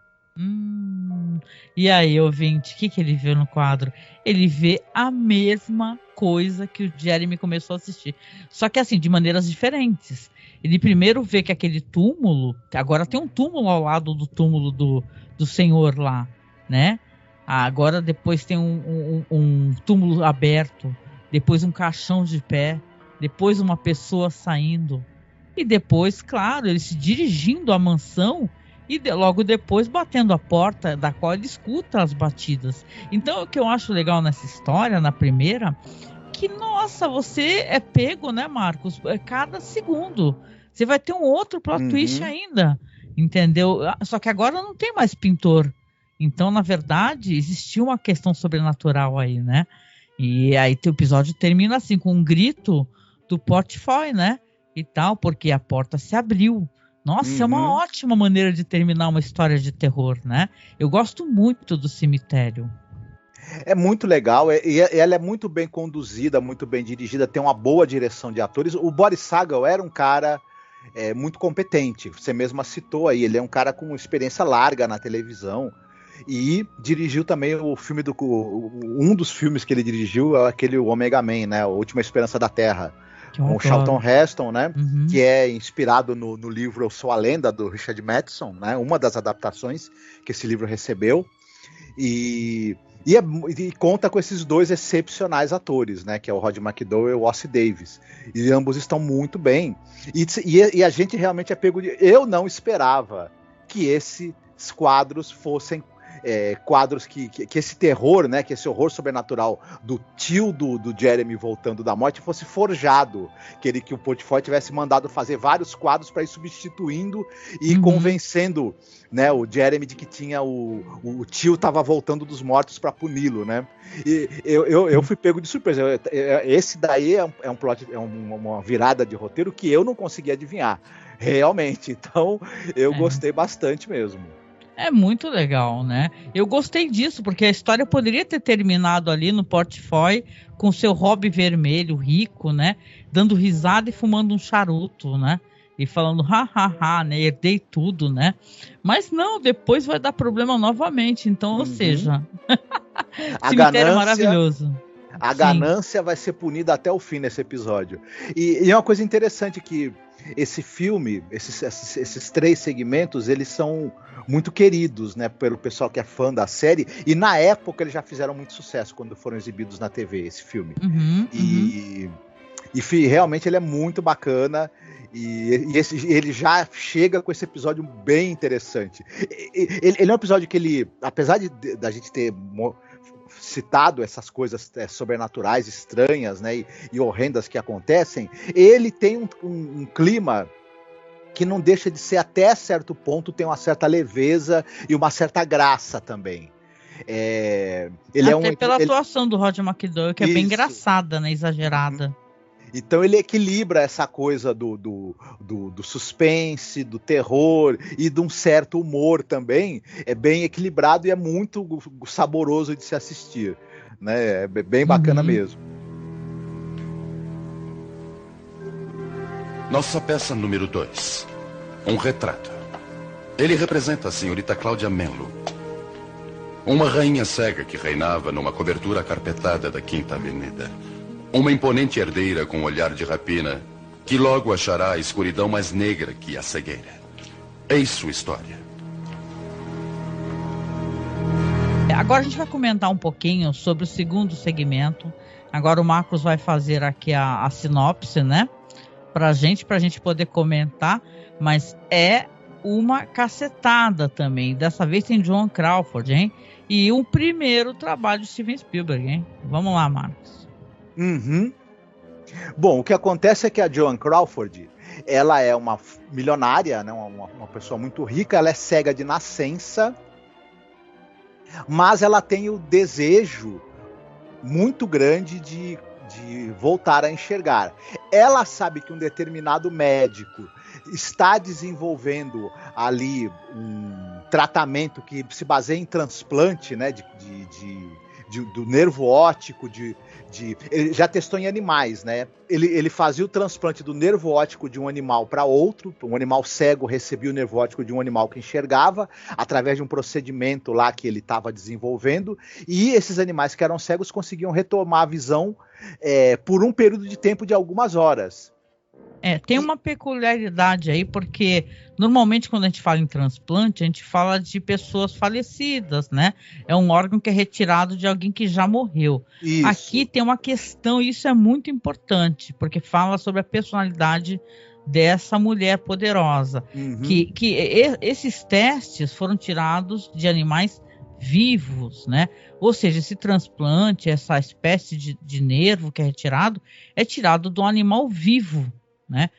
E aí, ouvinte, o que ele vê no quadro? Ele vê a mesma coisa que o Jeremy começou a assistir. Só que assim, de maneiras diferentes. Ele primeiro vê que aquele túmulo, agora tem um túmulo ao lado do túmulo do senhor lá, né? Agora depois tem um túmulo aberto, depois um caixão de pé, depois uma pessoa saindo. E depois, claro, ele se dirigindo à mansão e logo depois batendo a porta da qual ele escuta as batidas. Então, o que eu acho legal nessa história, na primeira, que, nossa, você é pego, né, Marcos? Cada segundo. Você vai ter um outro plot twist ainda, entendeu? Só que agora não tem mais pintor. Então, na verdade, existiu uma questão sobrenatural aí, né? E aí o episódio termina assim, com um grito do Portfólio, né? E tal, porque a porta se abriu. Nossa, é uma ótima maneira de terminar uma história de terror, né? Eu gosto muito do cemitério. É muito legal, e ela é muito bem conduzida, muito bem dirigida, tem uma boa direção de atores. O Boris Sagal era um cara muito competente, você mesma citou aí, ele é um cara com experiência larga na televisão, e dirigiu também o filme um dos filmes que ele dirigiu é aquele Omega Man, né? A Última Esperança da Terra. Com o Charlton Heston, né? Que é inspirado no livro Eu Sou a Lenda, do Richard Matheson, né? Uma das adaptações que esse livro recebeu. E conta com esses dois excepcionais atores, né? Que é o Rod McDowell e o Ossie Davis. E ambos estão muito bem. E a gente realmente é pego de... Eu não esperava que esses quadros fossem... quadros que esse terror, né, que esse horror sobrenatural do tio do Jeremy voltando da morte fosse forjado, que o Portfólio tivesse mandado fazer vários quadros para ir substituindo e convencendo, né, o Jeremy de que tinha o tio estava voltando dos mortos para puni-lo, né? E eu fui pego de surpresa. Esse daí é um plot, uma virada de roteiro que eu não consegui adivinhar realmente. Então eu gostei bastante mesmo. É muito legal, né? Eu gostei disso, porque a história poderia ter terminado ali no Portfólio com seu hobby vermelho, rico, né? Dando risada e fumando um charuto, né? E falando, né? Herdei tudo, né? Mas não, depois vai dar problema novamente. Então, ou seja, cemitério maravilhoso. A ganância vai ser punida até o fim nesse episódio. E é uma coisa interessante que esse filme, esses três segmentos, eles são muito queridos, né, pelo pessoal que é fã da série, e na época eles já fizeram muito sucesso quando foram exibidos na TV, esse filme. E realmente ele é muito bacana, e ele já chega com esse episódio bem interessante. Ele é um episódio que ele, apesar da gente ter citado essas coisas sobrenaturais, estranhas, né, e horrendas que acontecem, ele tem um clima que não deixa de ser, até certo ponto, tem uma certa leveza e uma certa graça também. Pela atuação do Rod McDowell, que é bem engraçada, né, exagerada. Então ele equilibra essa coisa do suspense, do terror e de um certo humor também. É bem equilibrado e é muito saboroso de se assistir, né? É bem bacana mesmo. Nossa peça número 2. Um retrato. Ele representa a senhorita Cláudia Menlo, uma rainha cega que reinava numa cobertura acarpetada da Quinta Avenida. Uma imponente herdeira com olhar de rapina, que logo achará a escuridão mais negra que a cegueira. Eis sua história. Agora a gente vai comentar um pouquinho sobre o segundo segmento. Agora o Marcos vai fazer aqui a sinopse, né? Pra gente poder comentar. Mas é uma cacetada também. Dessa vez tem Joan Crawford, hein? E o primeiro trabalho de Steven Spielberg, hein? Vamos lá, Marcos. Bom, o que acontece é que a Joan Crawford, ela é uma milionária, né, uma pessoa muito rica, ela é cega de nascença mas ela tem o desejo muito grande de voltar a enxergar. Ela sabe que um determinado médico está desenvolvendo ali um tratamento que se baseia em transplante, né, do nervo óptico, ele já testou em animais, né? Ele fazia o transplante do nervo óptico de um animal para outro, um animal cego recebia o nervo óptico de um animal que enxergava, através de um procedimento lá que ele estava desenvolvendo, e esses animais que eram cegos conseguiam retomar a visão por um período de tempo de algumas horas. Tem uma peculiaridade aí, porque normalmente quando a gente fala em transplante, a gente fala de pessoas falecidas, né? É um órgão que é retirado de alguém que já morreu. Isso. Aqui tem uma questão, e isso é muito importante, porque fala sobre a personalidade dessa mulher poderosa. Uhum. Que esses testes foram tirados de animais vivos, né? Ou seja, esse transplante, essa espécie de nervo que é retirado, é tirado de um animal vivo, né?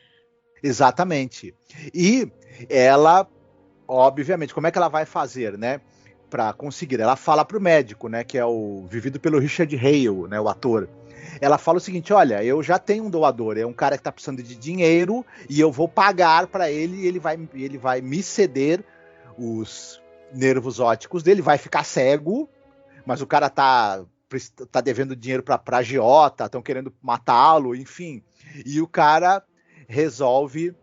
Exatamente. E ela, obviamente, como é que ela vai fazer, né, para conseguir? Ela fala pro médico, né, que é o vivido pelo Richard Hale, né, o ator. Ela fala o seguinte: olha, eu já tenho um doador, é um cara que tá precisando de dinheiro e eu vou pagar para ele e ele vai me ceder os nervos ópticos dele, vai ficar cego, mas o cara tá devendo dinheiro para agiota, estão querendo matá-lo, enfim. E o cara resolve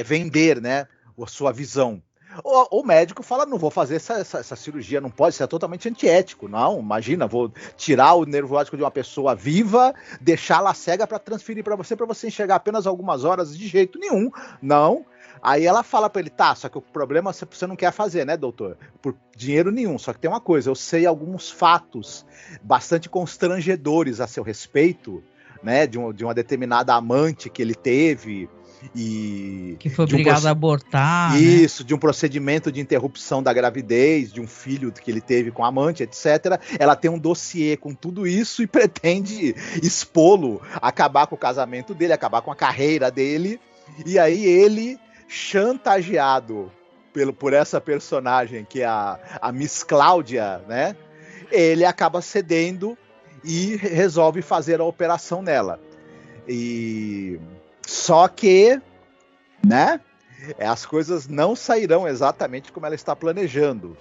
vender, né, a sua visão. O médico fala: não vou fazer essa cirurgia, não pode, isso é totalmente antiético. Não, imagina, vou tirar o nervo óptico de uma pessoa viva, deixá-la cega para transferir para você enxergar apenas algumas horas, de jeito nenhum, não. Aí ela fala para ele: tá, só que o problema você não quer fazer, né, doutor? Por dinheiro nenhum, só que tem uma coisa, eu sei alguns fatos bastante constrangedores a seu respeito, né, de uma determinada amante que ele teve e que foi obrigado a abortar, isso, né? De um procedimento de interrupção da gravidez, de um filho que ele teve com a amante, etc. Ela tem um dossiê com tudo isso e pretende expô-lo, acabar com o casamento dele, acabar com a carreira dele. E aí ele, chantageado por essa personagem que é a Miss Cláudia, né, ele acaba cedendo e resolve fazer a operação nela. E só que, né, as coisas não sairão exatamente como ela está planejando,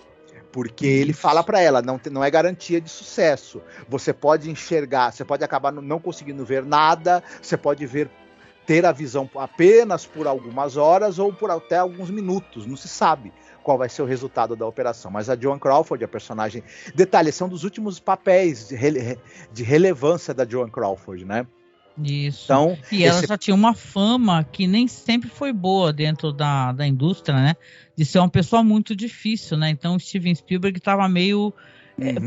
porque ele fala para ela: não é garantia de sucesso. Você pode enxergar, você pode acabar não conseguindo ver nada, você pode ter a visão apenas por algumas horas ou por até alguns minutos, não se sabe qual vai ser o resultado da operação. Mas a Joan Crawford, a personagem... Detalhe, são dos últimos papéis de relevância da Joan Crawford, né? Isso. Então, e ela já tinha uma fama que nem sempre foi boa dentro da indústria, né? De ser uma pessoa muito difícil, né? Então o Steven Spielberg estava meio,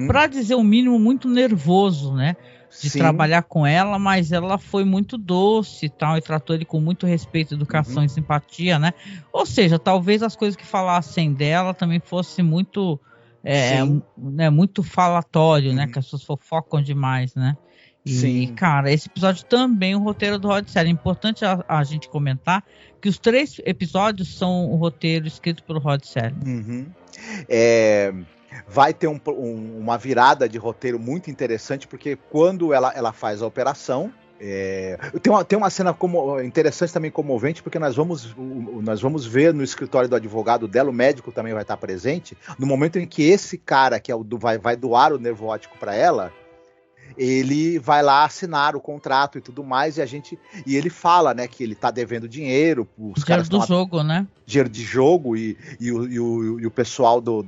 para dizer o mínimo, muito nervoso, né? De trabalhar com ela, mas ela foi muito doce e tal, e tratou ele com muito respeito, educação e simpatia, né? Ou seja, talvez as coisas que falassem dela também fossem muito, né, muito falatório, né? Que as pessoas fofocam demais, né? E, cara, esse episódio também, o roteiro do Rod Serling. É importante a gente comentar que os 3 episódios são o roteiro escrito pelo Rod Serling. Vai ter uma virada de roteiro muito interessante, porque quando ela faz a operação, tem uma cena interessante também, comovente, porque nós vamos ver no escritório do advogado dela, o médico também vai estar presente, no momento em que esse cara que vai doar o nervo óptico para ela, ele vai lá assinar o contrato e tudo mais, e ele fala, né, que ele tá devendo dinheiro, os caras do jogo, né? Dinheiro de jogo, e o pessoal do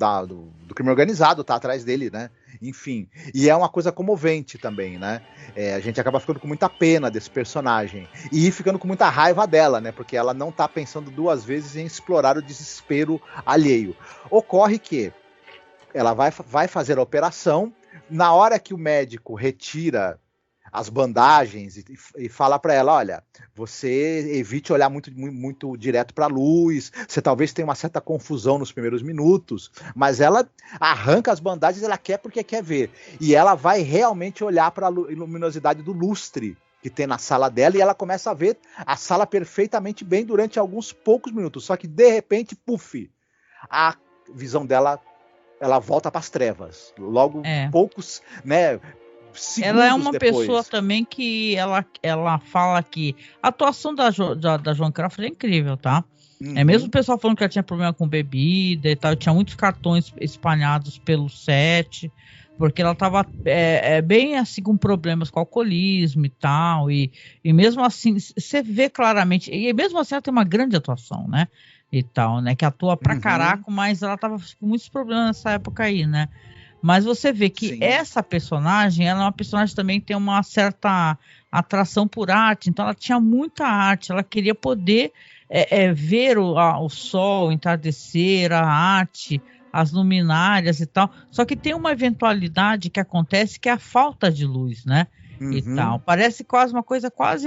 crime organizado tá atrás dele, né? Enfim, e é uma coisa comovente também, né? A gente acaba ficando com muita pena desse personagem e ficando com muita raiva dela, né? Porque ela não tá pensando 2 vezes em explorar o desespero alheio. Ocorre que ela vai fazer a operação. Na hora que o médico retira as bandagens e fala para ela: olha, você evite olhar muito, muito direto para a luz, você talvez tenha uma certa confusão nos primeiros minutos, mas ela arranca as bandagens, ela quer porque quer ver, e ela vai realmente olhar para a luminosidade do lustre que tem na sala dela, e ela começa a ver a sala perfeitamente bem durante alguns poucos minutos, só que de repente, puf, a visão dela ela volta para as trevas. Logo, poucos, né, segundos ela é uma depois. pessoa também que ela fala que a atuação da Joan Crawford é incrível, tá? Mesmo o pessoal falando que ela tinha problema com bebida e tal, tinha muitos cartões espalhados pelo set, porque ela estava bem assim com problemas com alcoolismo e tal, e mesmo assim, você vê claramente, e mesmo assim ela tem uma grande atuação, né, e tal, né, que atua pra caraca, mas ela tava com muitos problemas nessa época aí, né, mas você vê que essa personagem, ela é uma personagem também que tem uma certa atração por arte, então ela tinha muita arte, ela queria poder ver o sol, o entardecer, a arte, as luminárias e tal. Só que tem uma eventualidade que acontece que é a falta de luz, né? E tal. Parece quase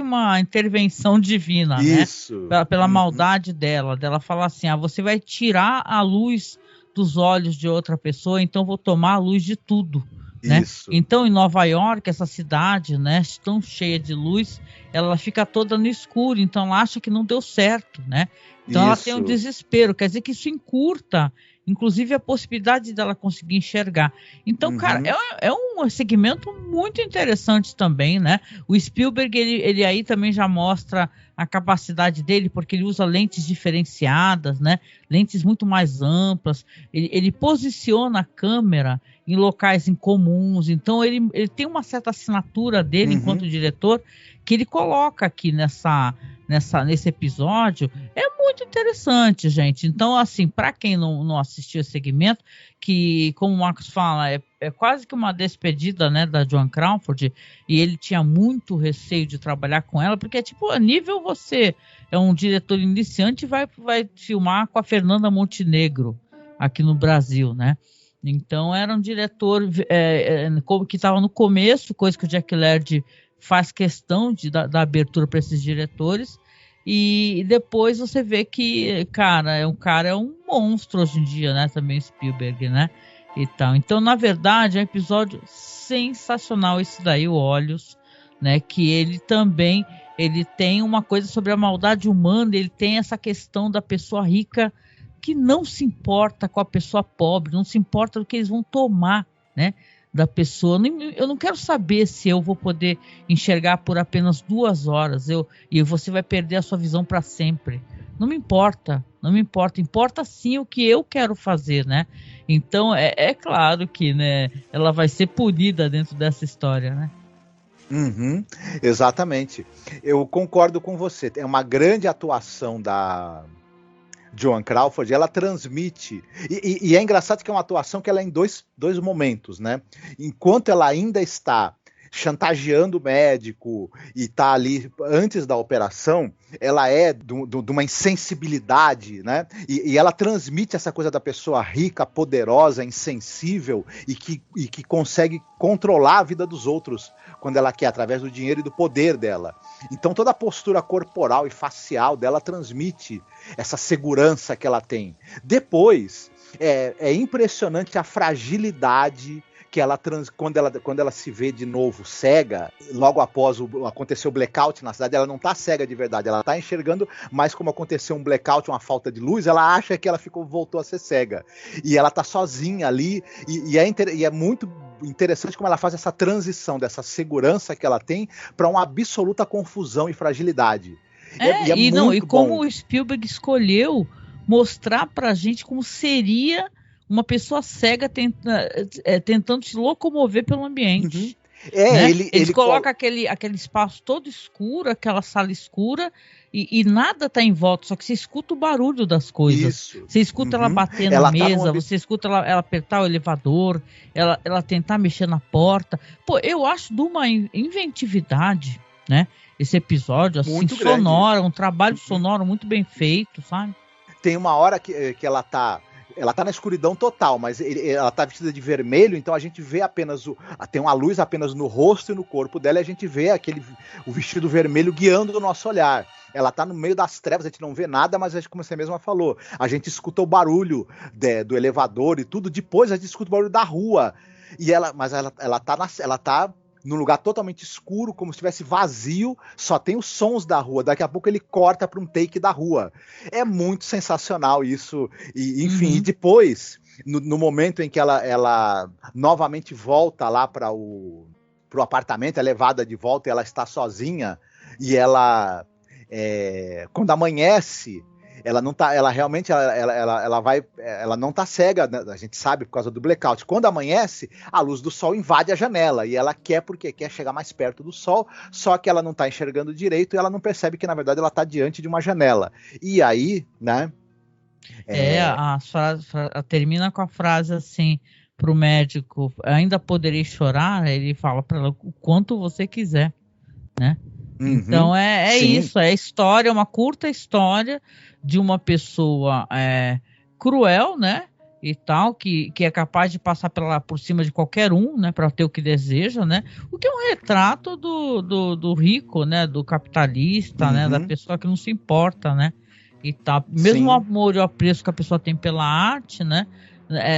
uma intervenção divina, isso, né? Pela maldade dela falar assim, você vai tirar a luz dos olhos de outra pessoa, então vou tomar a luz de tudo. Né? Então, em Nova York, essa cidade, né, tão cheia de luz, ela fica toda no escuro, então ela acha que não deu certo, né? Então ela tem um desespero, quer dizer que isso encurta, inclusive, a possibilidade dela conseguir enxergar. Então, cara, é um segmento muito interessante também, né? O Spielberg, ele aí também já mostra a capacidade dele, porque ele usa lentes diferenciadas, né? Lentes muito mais amplas, ele posiciona a câmera em locais incomuns, então ele tem uma certa assinatura dele enquanto diretor, que ele coloca aqui nesse episódio. É muito interessante, gente. Então, assim, para quem não assistiu esse segmento, que, como o Marcos fala, é quase que uma despedida, né, da Joan Crawford, e ele tinha muito receio de trabalhar com ela, porque a nível você é um diretor iniciante e vai filmar com a Fernanda Montenegro aqui no Brasil, né? Então era um diretor que estava no começo, coisa que o Jack Laird faz questão da abertura para esses diretores, e depois você vê que, cara, é um monstro hoje em dia, né? Também Spielberg, né? E tal. Então, na verdade, é um episódio sensacional esse daí, o Olhos, né? Que ele tem uma coisa sobre a maldade humana, ele tem essa questão da pessoa rica que não se importa com a pessoa pobre, não se importa do que eles vão tomar, né, da pessoa. Eu não quero saber se eu vou poder enxergar por apenas 2 horas, e você vai perder a sua visão para sempre. Não me importa, importa sim o que eu quero fazer, né? Então é claro que, né, ela vai ser punida dentro dessa história, né? Exatamente. Eu concordo com você. É uma grande atuação da Joan Crawford, ela transmite, e é engraçado que é uma atuação que ela é em dois momentos, né? Enquanto ela ainda está chantageando o médico e está ali antes da operação, ela é de uma insensibilidade, né? E ela transmite essa coisa da pessoa rica, poderosa, insensível e que consegue controlar a vida dos outros quando ela quer, através do dinheiro e do poder dela. Então toda a postura corporal e facial dela transmite essa segurança que ela tem. Depois, é impressionante a fragilidade que ela quando ela se vê de novo cega, logo após acontecer o blackout na cidade, ela não está cega de verdade, ela está enxergando, mas como aconteceu um blackout, uma falta de luz, ela acha que ela voltou a ser cega. E ela está sozinha ali, e é muito interessante como ela faz essa transição dessa segurança que ela tem para uma absoluta confusão e fragilidade. E como o Spielberg escolheu mostrar pra gente como seria uma pessoa cega tentando se locomover pelo ambiente. Né? Ele coloca aquele espaço todo escuro, aquela sala escura, e nada tá em volta, só que você escuta o barulho das coisas. Isso. Você escuta ela bater na mesa, você escuta ela apertar o elevador, ela tentar mexer na porta. Pô, eu acho de uma inventividade, né? Esse episódio, assim, muito sonoro, um trabalho sonoro muito bem feito, sabe? Tem uma hora que ela tá na escuridão total, mas ela tá vestida de vermelho, então a gente vê apenas tem uma luz apenas no rosto e no corpo dela, e a gente vê o vestido vermelho guiando o nosso olhar. Ela tá no meio das trevas, a gente não vê nada, mas como você mesma falou, a gente escuta o barulho do elevador e tudo, depois a gente escuta o barulho da rua. Mas ela tá num lugar totalmente escuro, como se estivesse vazio, só tem os sons da rua. Daqui a pouco ele corta para um take da rua. É muito sensacional isso. E, enfim, e depois, no momento em que ela novamente volta lá para o apartamento, é levada de volta e ela está sozinha, e ela, quando amanhece, ela não tá, ela realmente ela não tá cega, né? A gente sabe por causa do blackout. Quando amanhece, a luz do sol invade a janela e ela quer chegar mais perto do sol, só que ela não tá enxergando direito e ela não percebe que na verdade ela tá diante de uma janela. E aí, né? A frase termina com a frase assim pro médico: ainda poderei chorar. Ele fala para ela o quanto você quiser, né? Então é isso, é história, uma curta história de uma pessoa cruel, né, e tal, que é capaz de passar por cima de qualquer um, né, para ter o que deseja, né, o que é um retrato do rico, né, do capitalista, né, da pessoa que não se importa, né, e tal. Mesmo o amor e o apreço que a pessoa tem pela arte, né,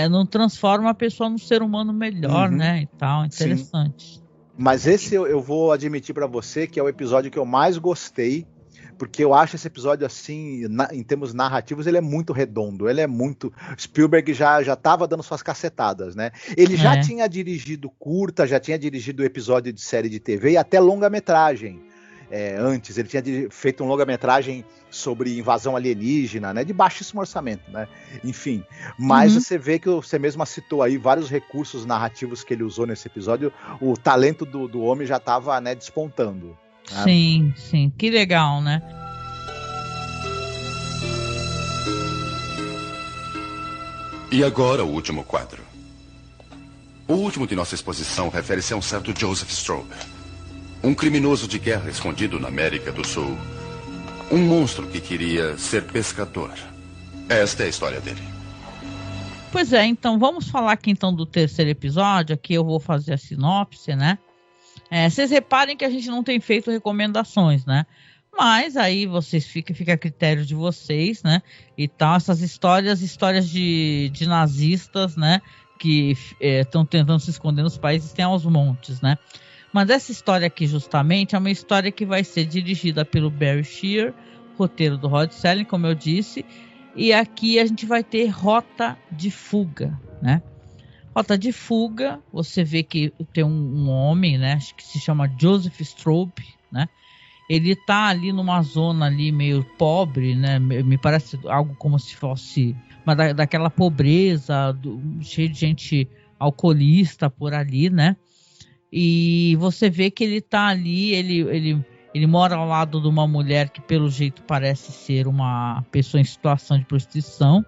não transforma a pessoa num ser humano melhor, né, e tal. Interessante. Sim. Mas esse eu vou admitir para você que é o episódio que eu mais gostei, porque eu acho esse episódio, assim, em termos narrativos, ele é muito redondo, ele é muito... Spielberg já estava dando suas cacetadas, né? Ele já tinha dirigido curta, já tinha dirigido episódio de série de TV e até longa-metragem. Antes, ele tinha feito um longa-metragem sobre invasão alienígena, né, de baixíssimo orçamento, né, enfim, mas você vê que você mesma citou aí vários recursos narrativos que ele usou nesse episódio, o talento do homem já estava, né, despontando. Né? Sim, que legal, né? E agora o último quadro. O último de nossa exposição refere-se a um certo Joseph Straub. Um criminoso de guerra escondido na América do Sul. Um monstro que queria ser pescador. Esta é a história dele. Pois é, então vamos falar aqui então do terceiro episódio. Aqui eu vou fazer a sinopse, né? Vocês reparem que a gente não tem feito recomendações, né? Mas aí vocês fica a critério de vocês, né? E tal, essas histórias de nazistas, né? Que estão tentando se esconder nos países, tem aos montes, né? Mas essa história aqui, justamente, é uma história que vai ser dirigida pelo Barry Shear, roteiro do Rod Serling, como eu disse, e aqui a gente vai ter Rota de Fuga, né? Rota de Fuga, você vê que tem um homem, né, que se chama Joseph Straub, né? Ele tá ali numa zona ali meio pobre, né? Me parece algo como se fosse daquela pobreza, cheio de gente alcoolista por ali, né? E você vê que ele tá ali, ele mora ao lado de uma mulher que pelo jeito parece ser uma pessoa em situação de prostituição.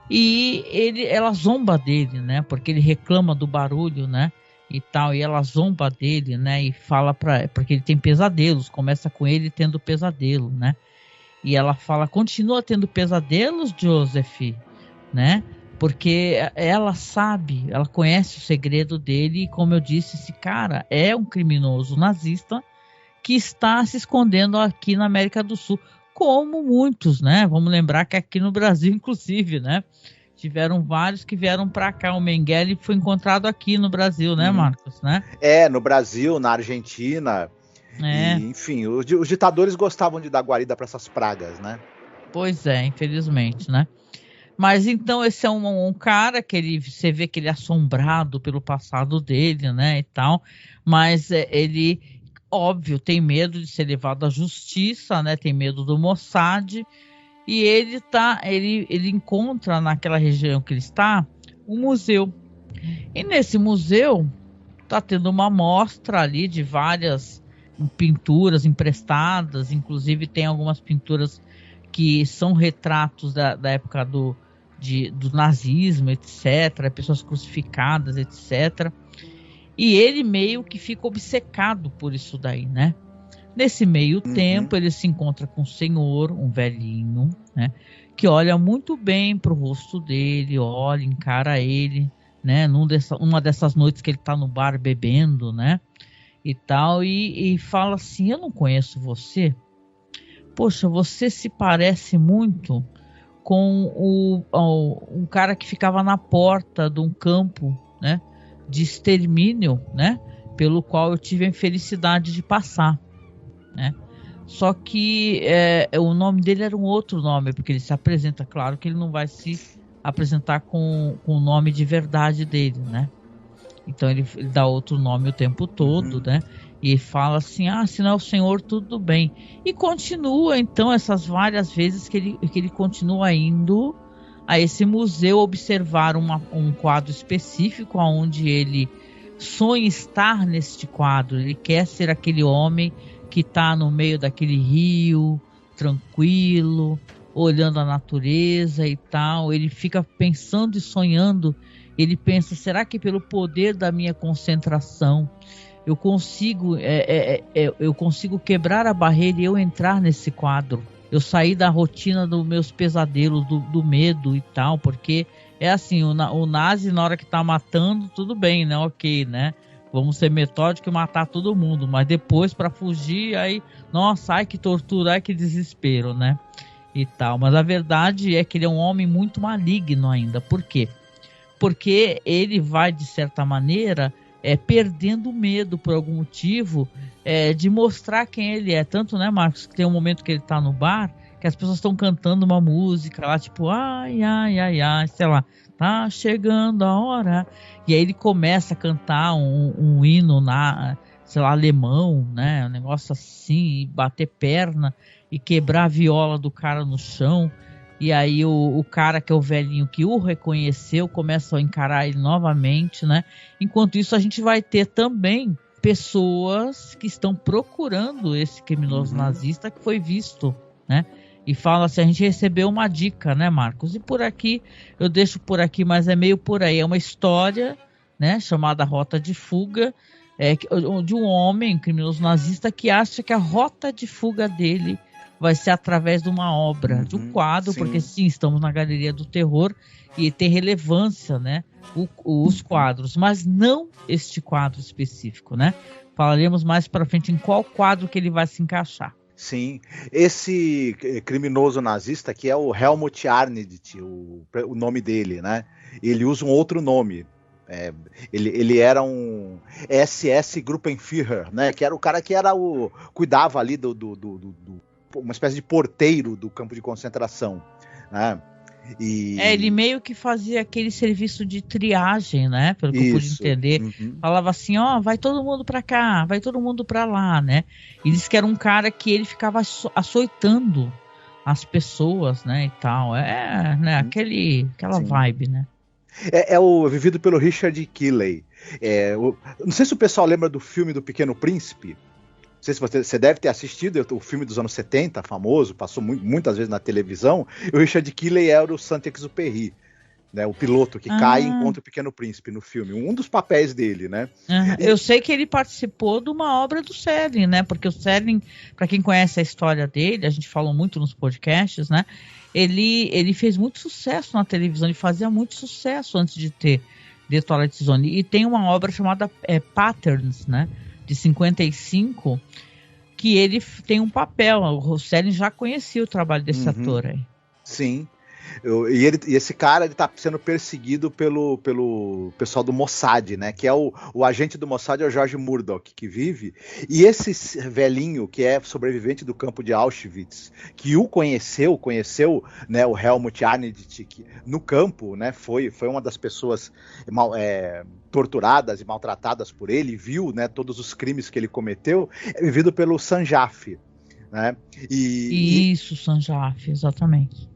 E ela zomba dele, né? Porque ele reclama do barulho, né? E tal, e ela zomba dele, né? E fala porque ele tem pesadelos, começa com ele tendo pesadelo, né? E ela fala: continua tendo pesadelos, Joseph, né? Porque ela sabe, ela conhece o segredo dele, e como eu disse, esse cara é um criminoso nazista que está se escondendo aqui na América do Sul, como muitos, né? Vamos lembrar que aqui no Brasil, inclusive, né? Tiveram vários que vieram para cá. O Mengele foi encontrado aqui no Brasil, né, Marcos? Né? No Brasil, na Argentina. E, enfim, os ditadores gostavam de dar guarida para essas pragas, né? Pois é, infelizmente, né? Mas então esse é um cara que você vê que ele é assombrado pelo passado dele, né, e tal. Mas ele, óbvio, tem medo de ser levado à justiça, né? Tem medo do Mossad. E ele encontra naquela região que ele está um museu. E nesse museu tá tendo uma mostra ali de várias pinturas emprestadas. Inclusive tem algumas pinturas que são retratos da época do nazismo, etc. Pessoas crucificadas, etc. E ele meio que fica obcecado por isso daí, né? Nesse meio tempo, ele se encontra com um senhor, um velhinho, né? Que olha muito bem pro rosto dele, encara ele, né? Uma dessas noites que ele tá no bar bebendo, né? E tal, e fala assim: eu não conheço você. Poxa, você se parece muito com um cara que ficava na porta de um campo, né? De extermínio, né? pelo qual eu tive a infelicidade de passar, né? Só que o nome dele era um outro nome, porque ele se apresenta, claro que ele não vai se apresentar com o nome de verdade dele, né? Então ele dá outro nome o tempo todo, né? E fala assim, se não é o Senhor, tudo bem. E continua, então, essas várias vezes que ele continua indo a esse museu observar um quadro específico, onde ele sonha estar neste quadro. Ele quer ser aquele homem que está no meio daquele rio, tranquilo, olhando a natureza e tal. Ele fica pensando e sonhando. Ele pensa, será que pelo poder da minha concentração eu consigo quebrar a barreira e eu entrar nesse quadro? Eu sair da rotina dos meus pesadelos, do medo e tal, porque é assim, o nazi na hora que tá matando, tudo bem, né? Ok, né? Vamos ser metódicos e matar todo mundo, mas depois para fugir, aí, nossa, ai que tortura, ai que desespero, né? E tal, mas a verdade é que ele é um homem muito maligno ainda. Por quê? Porque ele vai, de certa maneira, perdendo o medo por algum motivo de mostrar quem ele é. Tanto, né, Marcos, que tem um momento que ele tá no bar, que as pessoas estão cantando uma música lá, tipo, ai, ai, ai, ai, sei lá, tá chegando a hora. E aí ele começa a cantar um hino, sei lá, alemão, né, um negócio assim, e bater perna, e quebrar a viola do cara no chão. E aí o cara que é o velhinho que o reconheceu começa a encarar ele novamente, né? Enquanto isso, a gente vai ter também pessoas que estão procurando esse criminoso nazista que foi visto, né? E fala assim, a gente recebeu uma dica, né, Marcos? E por aqui, eu deixo por aqui, mas é meio por aí. É uma história, né, chamada Rota de Fuga, de um homem, criminoso nazista, que acha que a rota de fuga dele vai ser através de uma obra, de um quadro, porque sim, estamos na Galeria do Terror e tem relevância, né, os quadros, mas não este quadro específico, né? Falaremos mais para frente em qual quadro que ele vai se encaixar. Sim, esse criminoso nazista que é o Helmut Arndt, o nome dele, né? Ele usa um outro nome. Ele era um SS Gruppenführer, né? Que era o cara que cuidava ali uma espécie de porteiro do campo de concentração, né? Ele meio que fazia aquele serviço de triagem, né? Pelo que eu pude entender. Falava assim, vai todo mundo pra cá, vai todo mundo pra lá, né? E disse que era um cara que ele ficava açoitando as pessoas, né? E tal. Né? Aquela vibe, né? O vivido pelo Richard Keeley. Não sei se o pessoal lembra do filme do Pequeno Príncipe. Não sei se você deve ter assistido o filme dos anos 70, famoso, passou muitas vezes na televisão. E o Richard Keeley era o Saint-Exupéry, né, o piloto que cai e encontra o Pequeno Príncipe no filme. Um dos papéis dele, né? Eu sei que ele participou de uma obra do Serling, né? Porque o Serling, para quem conhece a história dele, a gente falou muito nos podcasts, né? Ele fez muito sucesso na televisão, ele fazia muito sucesso antes de ter The Twilight Zone. E tem uma obra chamada Patterns, né? De 55, que ele tem um papel. O Serling já conhecia o trabalho desse ator aí. Sim. E esse cara ele tá sendo perseguido pelo pessoal do Mossad, né? Que é o agente do Mossad, é o George Murdoch, que vive. E esse velhinho, que é sobrevivente do campo de Auschwitz, que o conheceu, né, o Helmut Arndt, que no campo, né, foi uma das pessoas torturadas e maltratadas por ele, viu, né, todos os crimes que ele cometeu, é vivido pelo Sanjaf, né? Isso, Sanjaf, exatamente.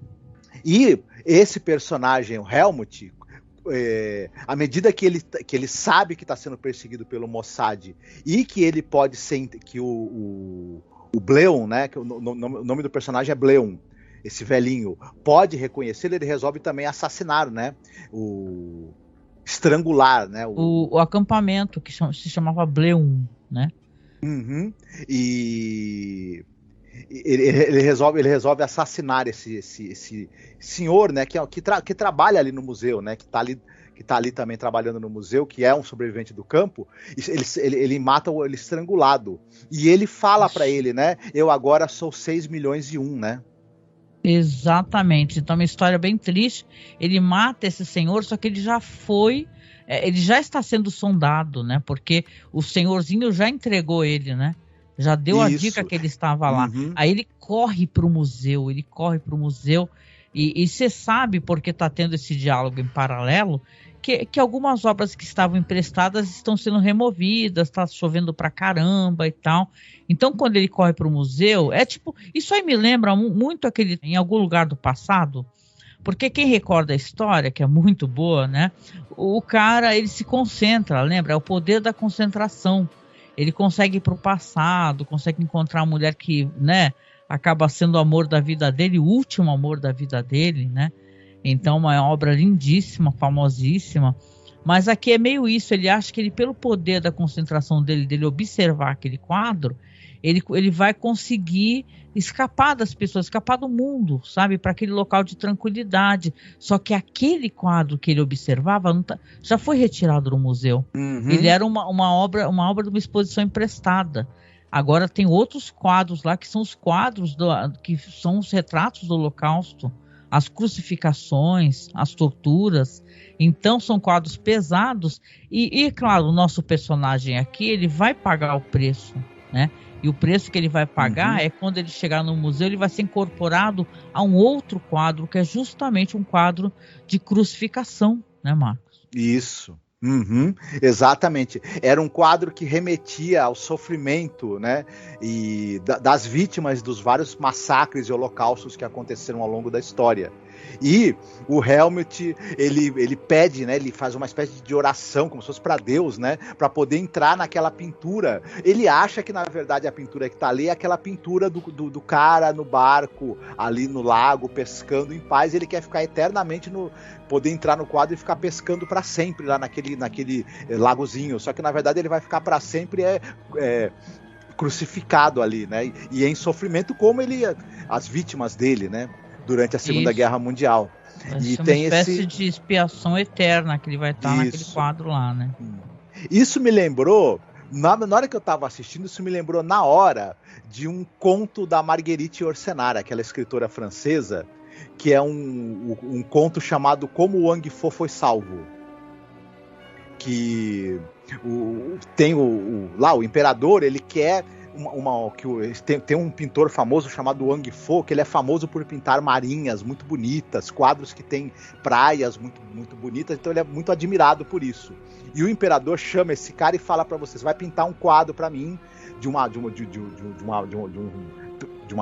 E esse personagem, o Helmut, à medida que ele sabe que está sendo perseguido pelo Mossad e que ele pode ser, que o Bleum, né, que o nome do personagem é Bleum, esse velhinho, pode reconhecer, ele resolve também assassinar, né, estrangular, né, o acampamento que se chamava Bleum, né? E ele resolve assassinar esse senhor, né, que trabalha ali no museu, né, que tá ali também trabalhando no museu, que é um sobrevivente do campo. Ele mata ele estrangulado. E ele fala para ele, né, eu agora sou 6 milhões e 1, né? Exatamente. Então é uma história bem triste. Ele mata esse senhor, só que ele já foi ele já está sendo sondado, né? Porque o senhorzinho já entregou ele, né? Já deu a dica que ele estava lá. Aí ele corre para o museu, e você sabe, porque está tendo esse diálogo em paralelo, que algumas obras que estavam emprestadas estão sendo removidas, está chovendo pra caramba e tal. Então, quando ele corre para o museu, isso aí me lembra muito aquele Em Algum Lugar do Passado, porque quem recorda a história, que é muito boa, né? O cara, ele se concentra, lembra? É o poder da concentração. Ele consegue ir para o passado, consegue encontrar a mulher que, né, acaba sendo o amor da vida dele, o último amor da vida dele, né? Então, uma obra lindíssima, famosíssima. Mas aqui é meio isso, ele acha que ele, pelo poder da concentração dele observar aquele quadro, ele vai conseguir escapar das pessoas, escapar do mundo, sabe? Para aquele local de tranquilidade. Só que aquele quadro que ele observava já foi retirado do museu. Ele era uma obra de uma exposição emprestada. Agora tem outros quadros lá, que são os quadros, que são os retratos do Holocausto. As crucificações, as torturas. Então são quadros pesados e claro, o nosso personagem aqui, ele vai pagar o preço, né? E o preço que ele vai pagar é quando ele chegar no museu, ele vai ser incorporado a um outro quadro, que é justamente um quadro de crucificação, né, Marcos? Isso. Exatamente. Era um quadro que remetia ao sofrimento, né, e das vítimas dos vários massacres e holocaustos que aconteceram ao longo da história. E o Helmut, ele pede, né, ele faz uma espécie de oração, como se fosse para Deus, né, para poder entrar naquela pintura. Ele acha que, na verdade, a pintura que está ali é aquela pintura do cara no barco, ali no lago, pescando em paz. Ele quer ficar eternamente poder entrar no quadro e ficar pescando para sempre lá naquele lagozinho. Só que, na verdade, ele vai ficar para sempre crucificado ali, né, e em sofrimento como as vítimas dele, né, durante a Segunda Guerra Mundial. E tem uma espécie de expiação eterna que ele vai estar naquele quadro lá, né? Isso me lembrou, na hora que eu estava assistindo, isso me lembrou na hora de um conto da Marguerite Yourcenar, aquela escritora francesa, que é um conto chamado Como o Wang Fo Foi Salvo. Que lá o imperador, ele quer tem um pintor famoso chamado Wang Fo, que ele é famoso por pintar marinhas muito bonitas, quadros que tem praias muito, muito bonitas, então ele é muito admirado por isso. E o imperador chama esse cara e fala para vocês: vai pintar um quadro para mim de uma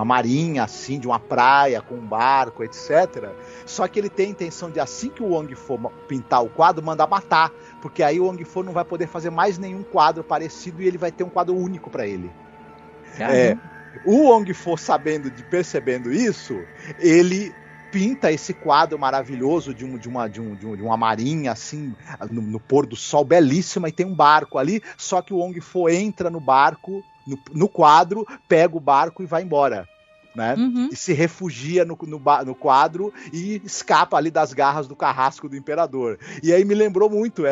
marinha, assim, de uma praia com um barco, etc. Só que ele tem a intenção de, assim que o Wang Fo pintar o quadro, mandar matar, porque aí o Wang Fo não vai poder fazer mais nenhum quadro parecido e ele vai ter um quadro único para ele. O Wang Fo, percebendo isso, ele pinta esse quadro maravilhoso de uma marinha assim, no pôr do sol, belíssima, e tem um barco ali, só que o Wang Fo entra no barco, no quadro, pega o barco e vai embora, né? E se refugia no quadro e escapa ali das garras do carrasco do imperador. E aí me lembrou muito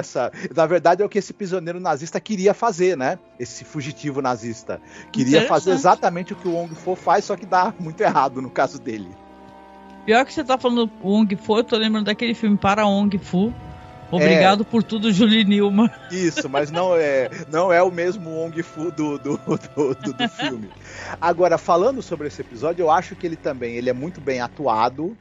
na verdade é o que esse prisioneiro nazista queria fazer, né? Esse fugitivo nazista queria fazer exatamente o que o Wang Fo faz, só que dá muito errado no caso dele. Pior que você tá falando Wang Fo, eu tô lembrando daquele filme Para Wang Fu. Obrigado por tudo, Julie Newman. Isso, mas não é o mesmo Wong Fu do filme. Agora, falando sobre esse episódio, eu acho que ele é muito bem atuado.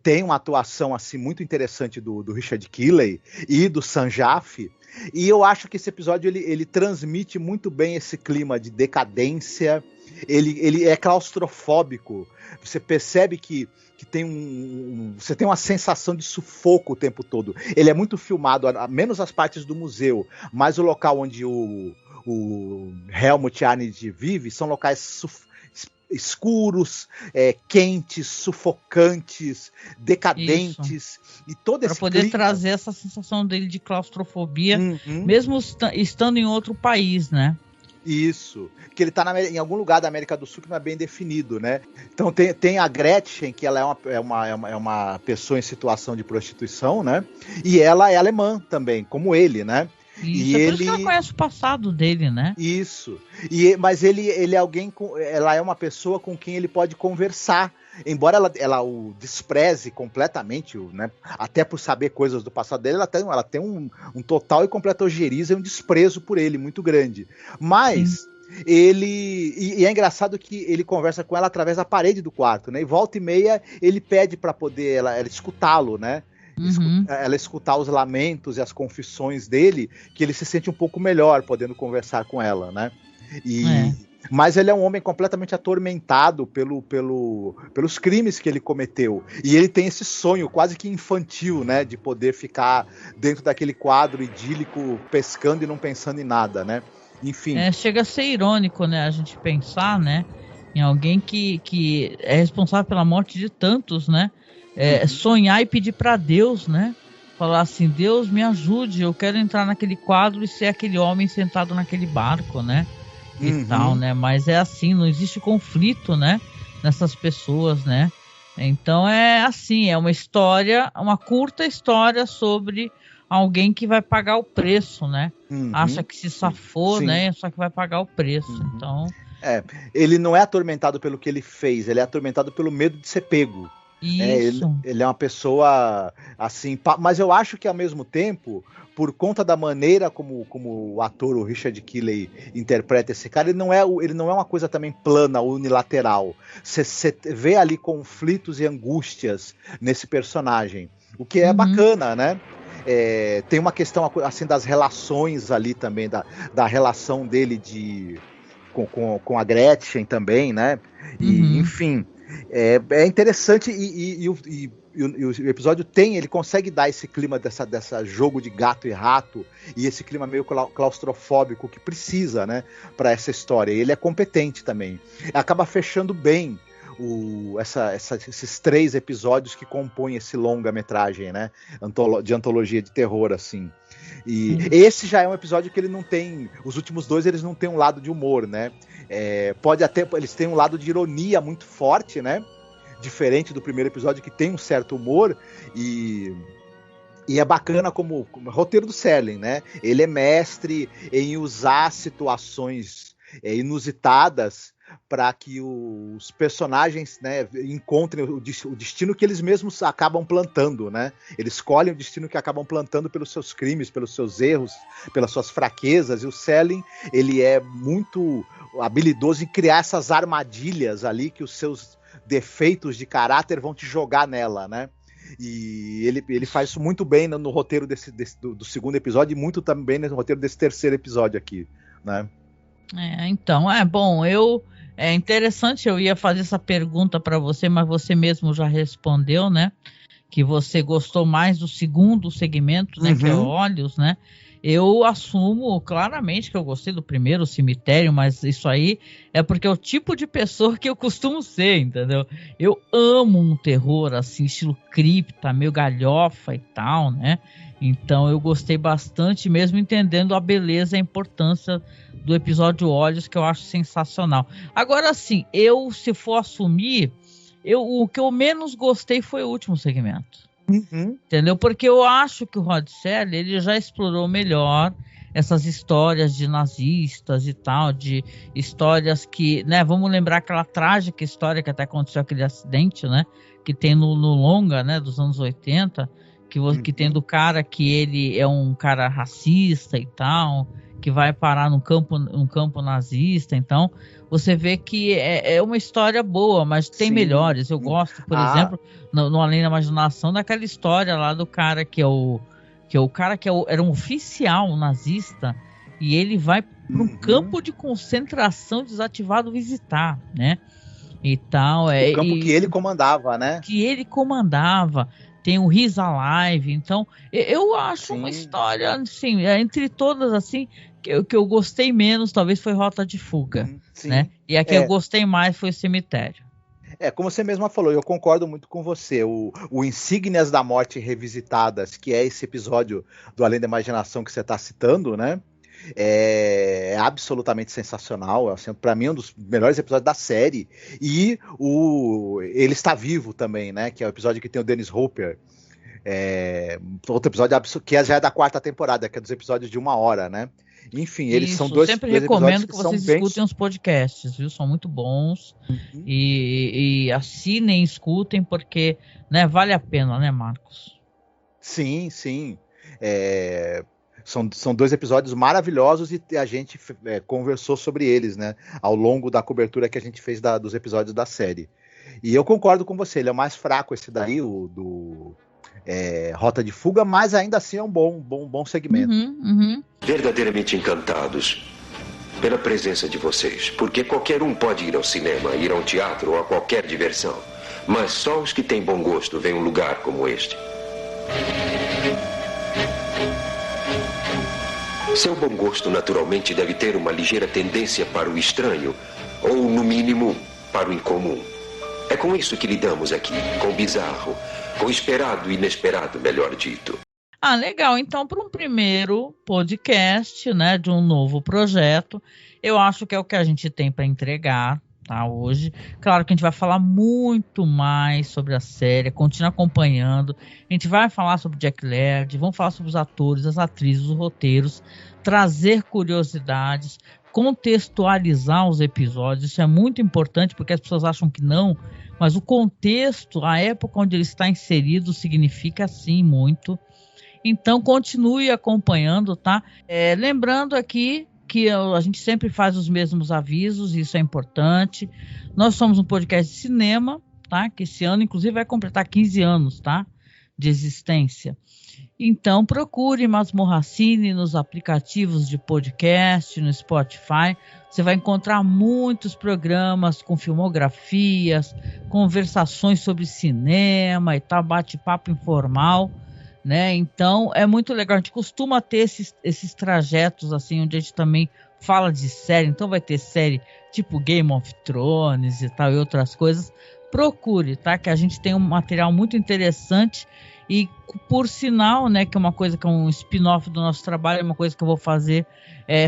Tem uma atuação assim muito interessante do Richard Keeley e do Sanjaf. E eu acho que esse episódio ele transmite muito bem esse clima de decadência. Ele é claustrofóbico. Você percebe que você tem uma sensação de sufoco o tempo todo. Ele é muito filmado, menos as partes do museu, mas o local onde o Helmut Arndt vive são locais escuros, quentes, sufocantes, decadentes. Isso. E todo esse para poder clima trazer essa sensação dele de claustrofobia, mesmo estando em outro país, né? Isso, que ele tá em algum lugar da América do Sul que não é bem definido, né? Então tem a Gretchen, que ela é uma pessoa em situação de prostituição, né? E ela é alemã também, como ele, né? Isso, por isso que ela conhece o passado dele, né? Isso, mas ele é alguém ela é uma pessoa com quem ele pode conversar, embora ela o despreze completamente, né, até por saber coisas do passado dele, ela tem um total e completa ojeriza e um desprezo por ele muito grande. Mas e é engraçado que ele conversa com ela através da parede do quarto, né? E volta e meia ele pede para poder ela escutá-lo, né? Ela escutar os lamentos e as confissões dele, que ele se sente um pouco melhor podendo conversar com ela, né? Mas ele é um homem completamente atormentado pelos crimes que ele cometeu. E ele tem esse sonho quase que infantil, né? De poder ficar dentro daquele quadro idílico, pescando e não pensando em nada, né? Enfim. Chega a ser irônico, né? A gente pensar, né? Em alguém que é responsável pela morte de tantos, né? Sonhar e pedir para Deus, né? Falar assim, Deus me ajude, eu quero entrar naquele quadro e ser aquele homem sentado naquele barco, né? E tal, né? Mas é assim, não existe conflito, né? Nessas pessoas, né? Então é assim, é uma história, uma curta história sobre alguém que vai pagar o preço, né? Acha que se safou, né? Só que vai pagar o preço, então... ele não é atormentado pelo que ele fez, ele é atormentado pelo medo de ser pego. Isso. Ele é uma pessoa assim, mas eu acho que ao mesmo tempo, por conta da maneira como o ator, o Richard Keeley, interpreta esse cara, ele não é uma coisa também plana, unilateral. Você vê ali conflitos e angústias nesse personagem, o que é bacana, né? Tem uma questão assim das relações ali também, da relação dele com a Gretchen também, né? E, enfim, é interessante e o episódio ele consegue dar esse clima dessa jogo de gato e rato e esse clima meio claustrofóbico que precisa, né, para essa história. Ele é competente também. Acaba fechando bem esses 3 episódios que compõem esse longa-metragem, né, de antologia de terror, assim. E esse já é um episódio que ele não tem... Os últimos 2, eles não têm um lado de humor, né? Eles têm um lado de ironia muito forte, né? Diferente do primeiro episódio, que tem um certo humor. E é bacana como roteiro do Serling, né? Ele é mestre em usar situações inusitadas para que os personagens, né, encontrem o destino que eles mesmos acabam plantando, né? Eles escolhem o destino que acabam plantando pelos seus crimes, pelos seus erros, pelas suas fraquezas. E o Serling, ele é muito habilidoso em criar essas armadilhas ali que os seus defeitos de caráter vão te jogar nela, né? E ele faz isso muito bem no roteiro do segundo episódio e muito também no roteiro desse terceiro episódio aqui, né? Então, bom, é interessante, eu ia fazer essa pergunta para você, mas você mesmo já respondeu, né? Que você gostou mais do segundo segmento, né? Que é Olhos, né? Eu assumo claramente que eu gostei do primeiro, Cemitério, mas isso aí é porque é o tipo de pessoa que eu costumo ser, entendeu? Eu amo um terror, assim, estilo cripta, meio galhofa e tal, né? Então eu gostei bastante, mesmo entendendo a beleza e a importância do episódio Olhos, que eu acho sensacional. Agora, assim, se for assumir, o que eu menos gostei foi o último segmento. Entendeu? Porque eu acho que o Rod Serling, ele já explorou melhor essas histórias de nazistas e tal, de histórias que, né, vamos lembrar aquela trágica história que até aconteceu, aquele acidente, né, que tem no longa, né, dos anos 80, que tem do cara que ele é um cara racista e tal, que vai parar num campo nazista. Então você vê que é uma história boa, mas tem melhores. Eu gosto, por exemplo, no Além da Imaginação, daquela história lá do cara era um oficial nazista e ele vai para um campo de concentração desativado visitar, né? E tal. O campo que ele comandava, né? Que ele comandava. Tem o He's Alive. Então, eu acho uma história, assim, entre todas, assim, que eu gostei menos, talvez foi Rota de Fuga, né? E a que eu gostei mais foi o Cemitério. Como você mesma falou, eu concordo muito com você. O Insígnias da Morte Revisitadas, que é esse episódio do Além da Imaginação que você está citando, né? É absolutamente sensacional, assim, para mim é um dos melhores episódios da série. E Ele Está Vivo também, né? Que é o episódio que tem o Dennis Hopper, Outro episódio que já é da 4ª temporada, que é dos episódios de 1 hora, né? Enfim, eles são dois. Eu sempre recomendo que vocês escutem os podcasts, viu? São muito bons. Uhum. E assinem, escutem, porque, né, vale a pena, né, Marcos? Sim. São 2 episódios maravilhosos e a gente conversou sobre eles, né? Ao longo da cobertura que a gente fez dos episódios da série. E eu concordo com você, ele é o mais fraco esse daí, o do Rota de Fuga, mas ainda assim é um bom segmento. Verdadeiramente encantados pela presença de vocês, porque qualquer um pode ir ao cinema, ir a um teatro ou a qualquer diversão, mas só os que têm bom gosto veem um lugar como este. Seu bom gosto naturalmente deve ter uma ligeira tendência para o estranho, ou no mínimo para o incomum. É com isso que lidamos aqui, com o bizarro, com o esperado e inesperado, melhor dito. Ah, legal. Então, para um primeiro podcast, né, de um novo projeto, eu acho que é o que a gente tem para entregar, tá, hoje. Claro que a gente vai falar muito mais sobre a série, continua acompanhando. A gente vai falar sobre Jack Laird, vamos falar sobre os atores, as atrizes, os roteiros, trazer curiosidades, contextualizar os episódios. Isso é muito importante, porque as pessoas acham que não, mas o contexto, a época onde ele está inserido, significa sim muito. Então continue acompanhando, tá? Lembrando aqui que a gente sempre faz os mesmos avisos, isso é importante. Nós somos um podcast de cinema, tá? Que esse ano, inclusive, vai completar 15 anos, tá? De existência. Então, procure Masmorra Cine nos aplicativos de podcast, no Spotify. Você vai encontrar muitos programas com filmografias, conversações sobre cinema e tal, bate-papo informal, né? Então, é muito legal. A gente costuma ter esses trajetos, assim, onde a gente também fala de série. Então, vai ter série tipo Game of Thrones e tal, e outras coisas. Procure, tá? Que a gente tem um material muito interessante. E, por sinal, né, que é uma coisa que é um spin-off do nosso trabalho, é uma coisa que eu vou fazer,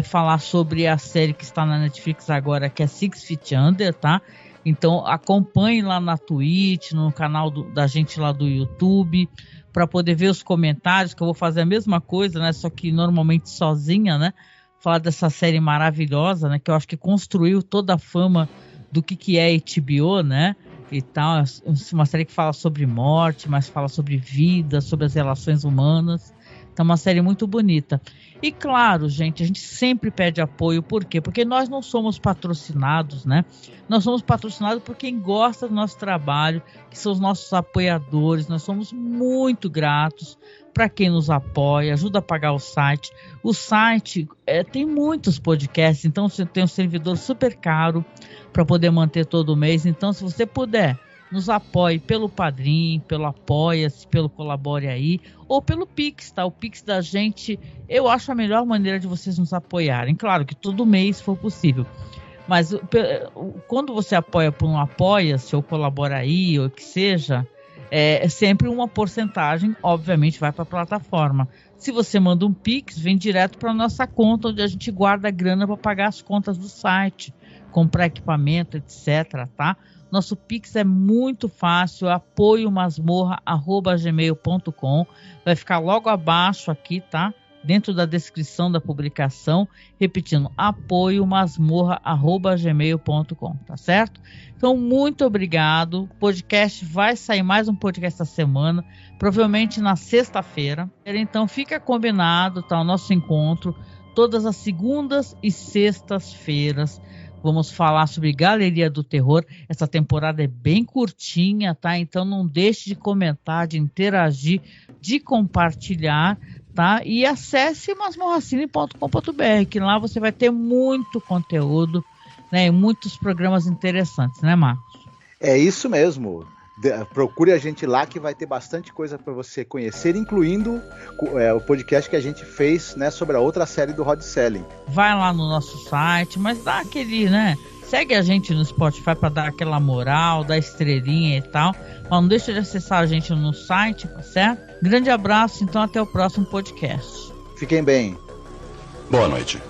falar sobre a série que está na Netflix agora, que é 6 Feet Under, tá? Então, acompanhe lá na Twitch, no canal da gente lá do YouTube, para poder ver os comentários, que eu vou fazer a mesma coisa, né? Só que normalmente sozinha, né? Falar dessa série maravilhosa, né? Que eu acho que construiu toda a fama do que é HBO, né? E tal, uma série que fala sobre morte, mas fala sobre vida, sobre as relações humanas. Então, uma série muito bonita. E claro, gente, a gente sempre pede apoio. Por quê? Porque nós não somos patrocinados, né? Nós somos patrocinados por quem gosta do nosso trabalho, que são os nossos apoiadores. Nós somos muito gratos para quem nos apoia, ajuda a pagar o site. O site tem muitos podcasts, então você tem um servidor super caro para poder manter todo mês. Então, se você puder, nos apoie pelo Padrim, pelo Apoia-se, pelo Colabore Aí, ou pelo Pix, tá? O Pix da gente, eu acho a melhor maneira de vocês nos apoiarem. Claro que todo mês for possível. Mas quando você apoia por um Apoia-se, ou Colabora Aí, ou o que seja, é sempre uma porcentagem, obviamente, vai para a plataforma. Se você manda um Pix, vem direto para a nossa conta, onde a gente guarda a grana para pagar as contas do site, comprar equipamento, etc, tá? Nosso Pix é muito fácil, apoiomasmorra@gmail.com. Vai ficar logo abaixo aqui, tá? Dentro da descrição da publicação, repetindo, apoiomasmorra@gmail.com, tá certo? Então, muito obrigado. O podcast vai sair mais um podcast essa semana, provavelmente na sexta-feira. Então, fica combinado, tá? O nosso encontro todas as segundas e sextas-feiras. Vamos falar sobre Galeria do Terror. Essa temporada é bem curtinha, tá? Então não deixe de comentar, de interagir, de compartilhar, tá? E acesse masmorracine.com.br, que lá você vai ter muito conteúdo, né? E muitos programas interessantes, né, Marcos? É isso mesmo. Procure a gente lá, que vai ter bastante coisa para você conhecer, incluindo o podcast que a gente fez, né, sobre a outra série do Rod Selling. Vai lá no nosso site, mas dá aquele, né? Segue a gente no Spotify para dar aquela moral, dar estrelinha e tal. Mas não deixa de acessar a gente no site, tá certo? Grande abraço, então até o próximo podcast. Fiquem bem. Boa noite.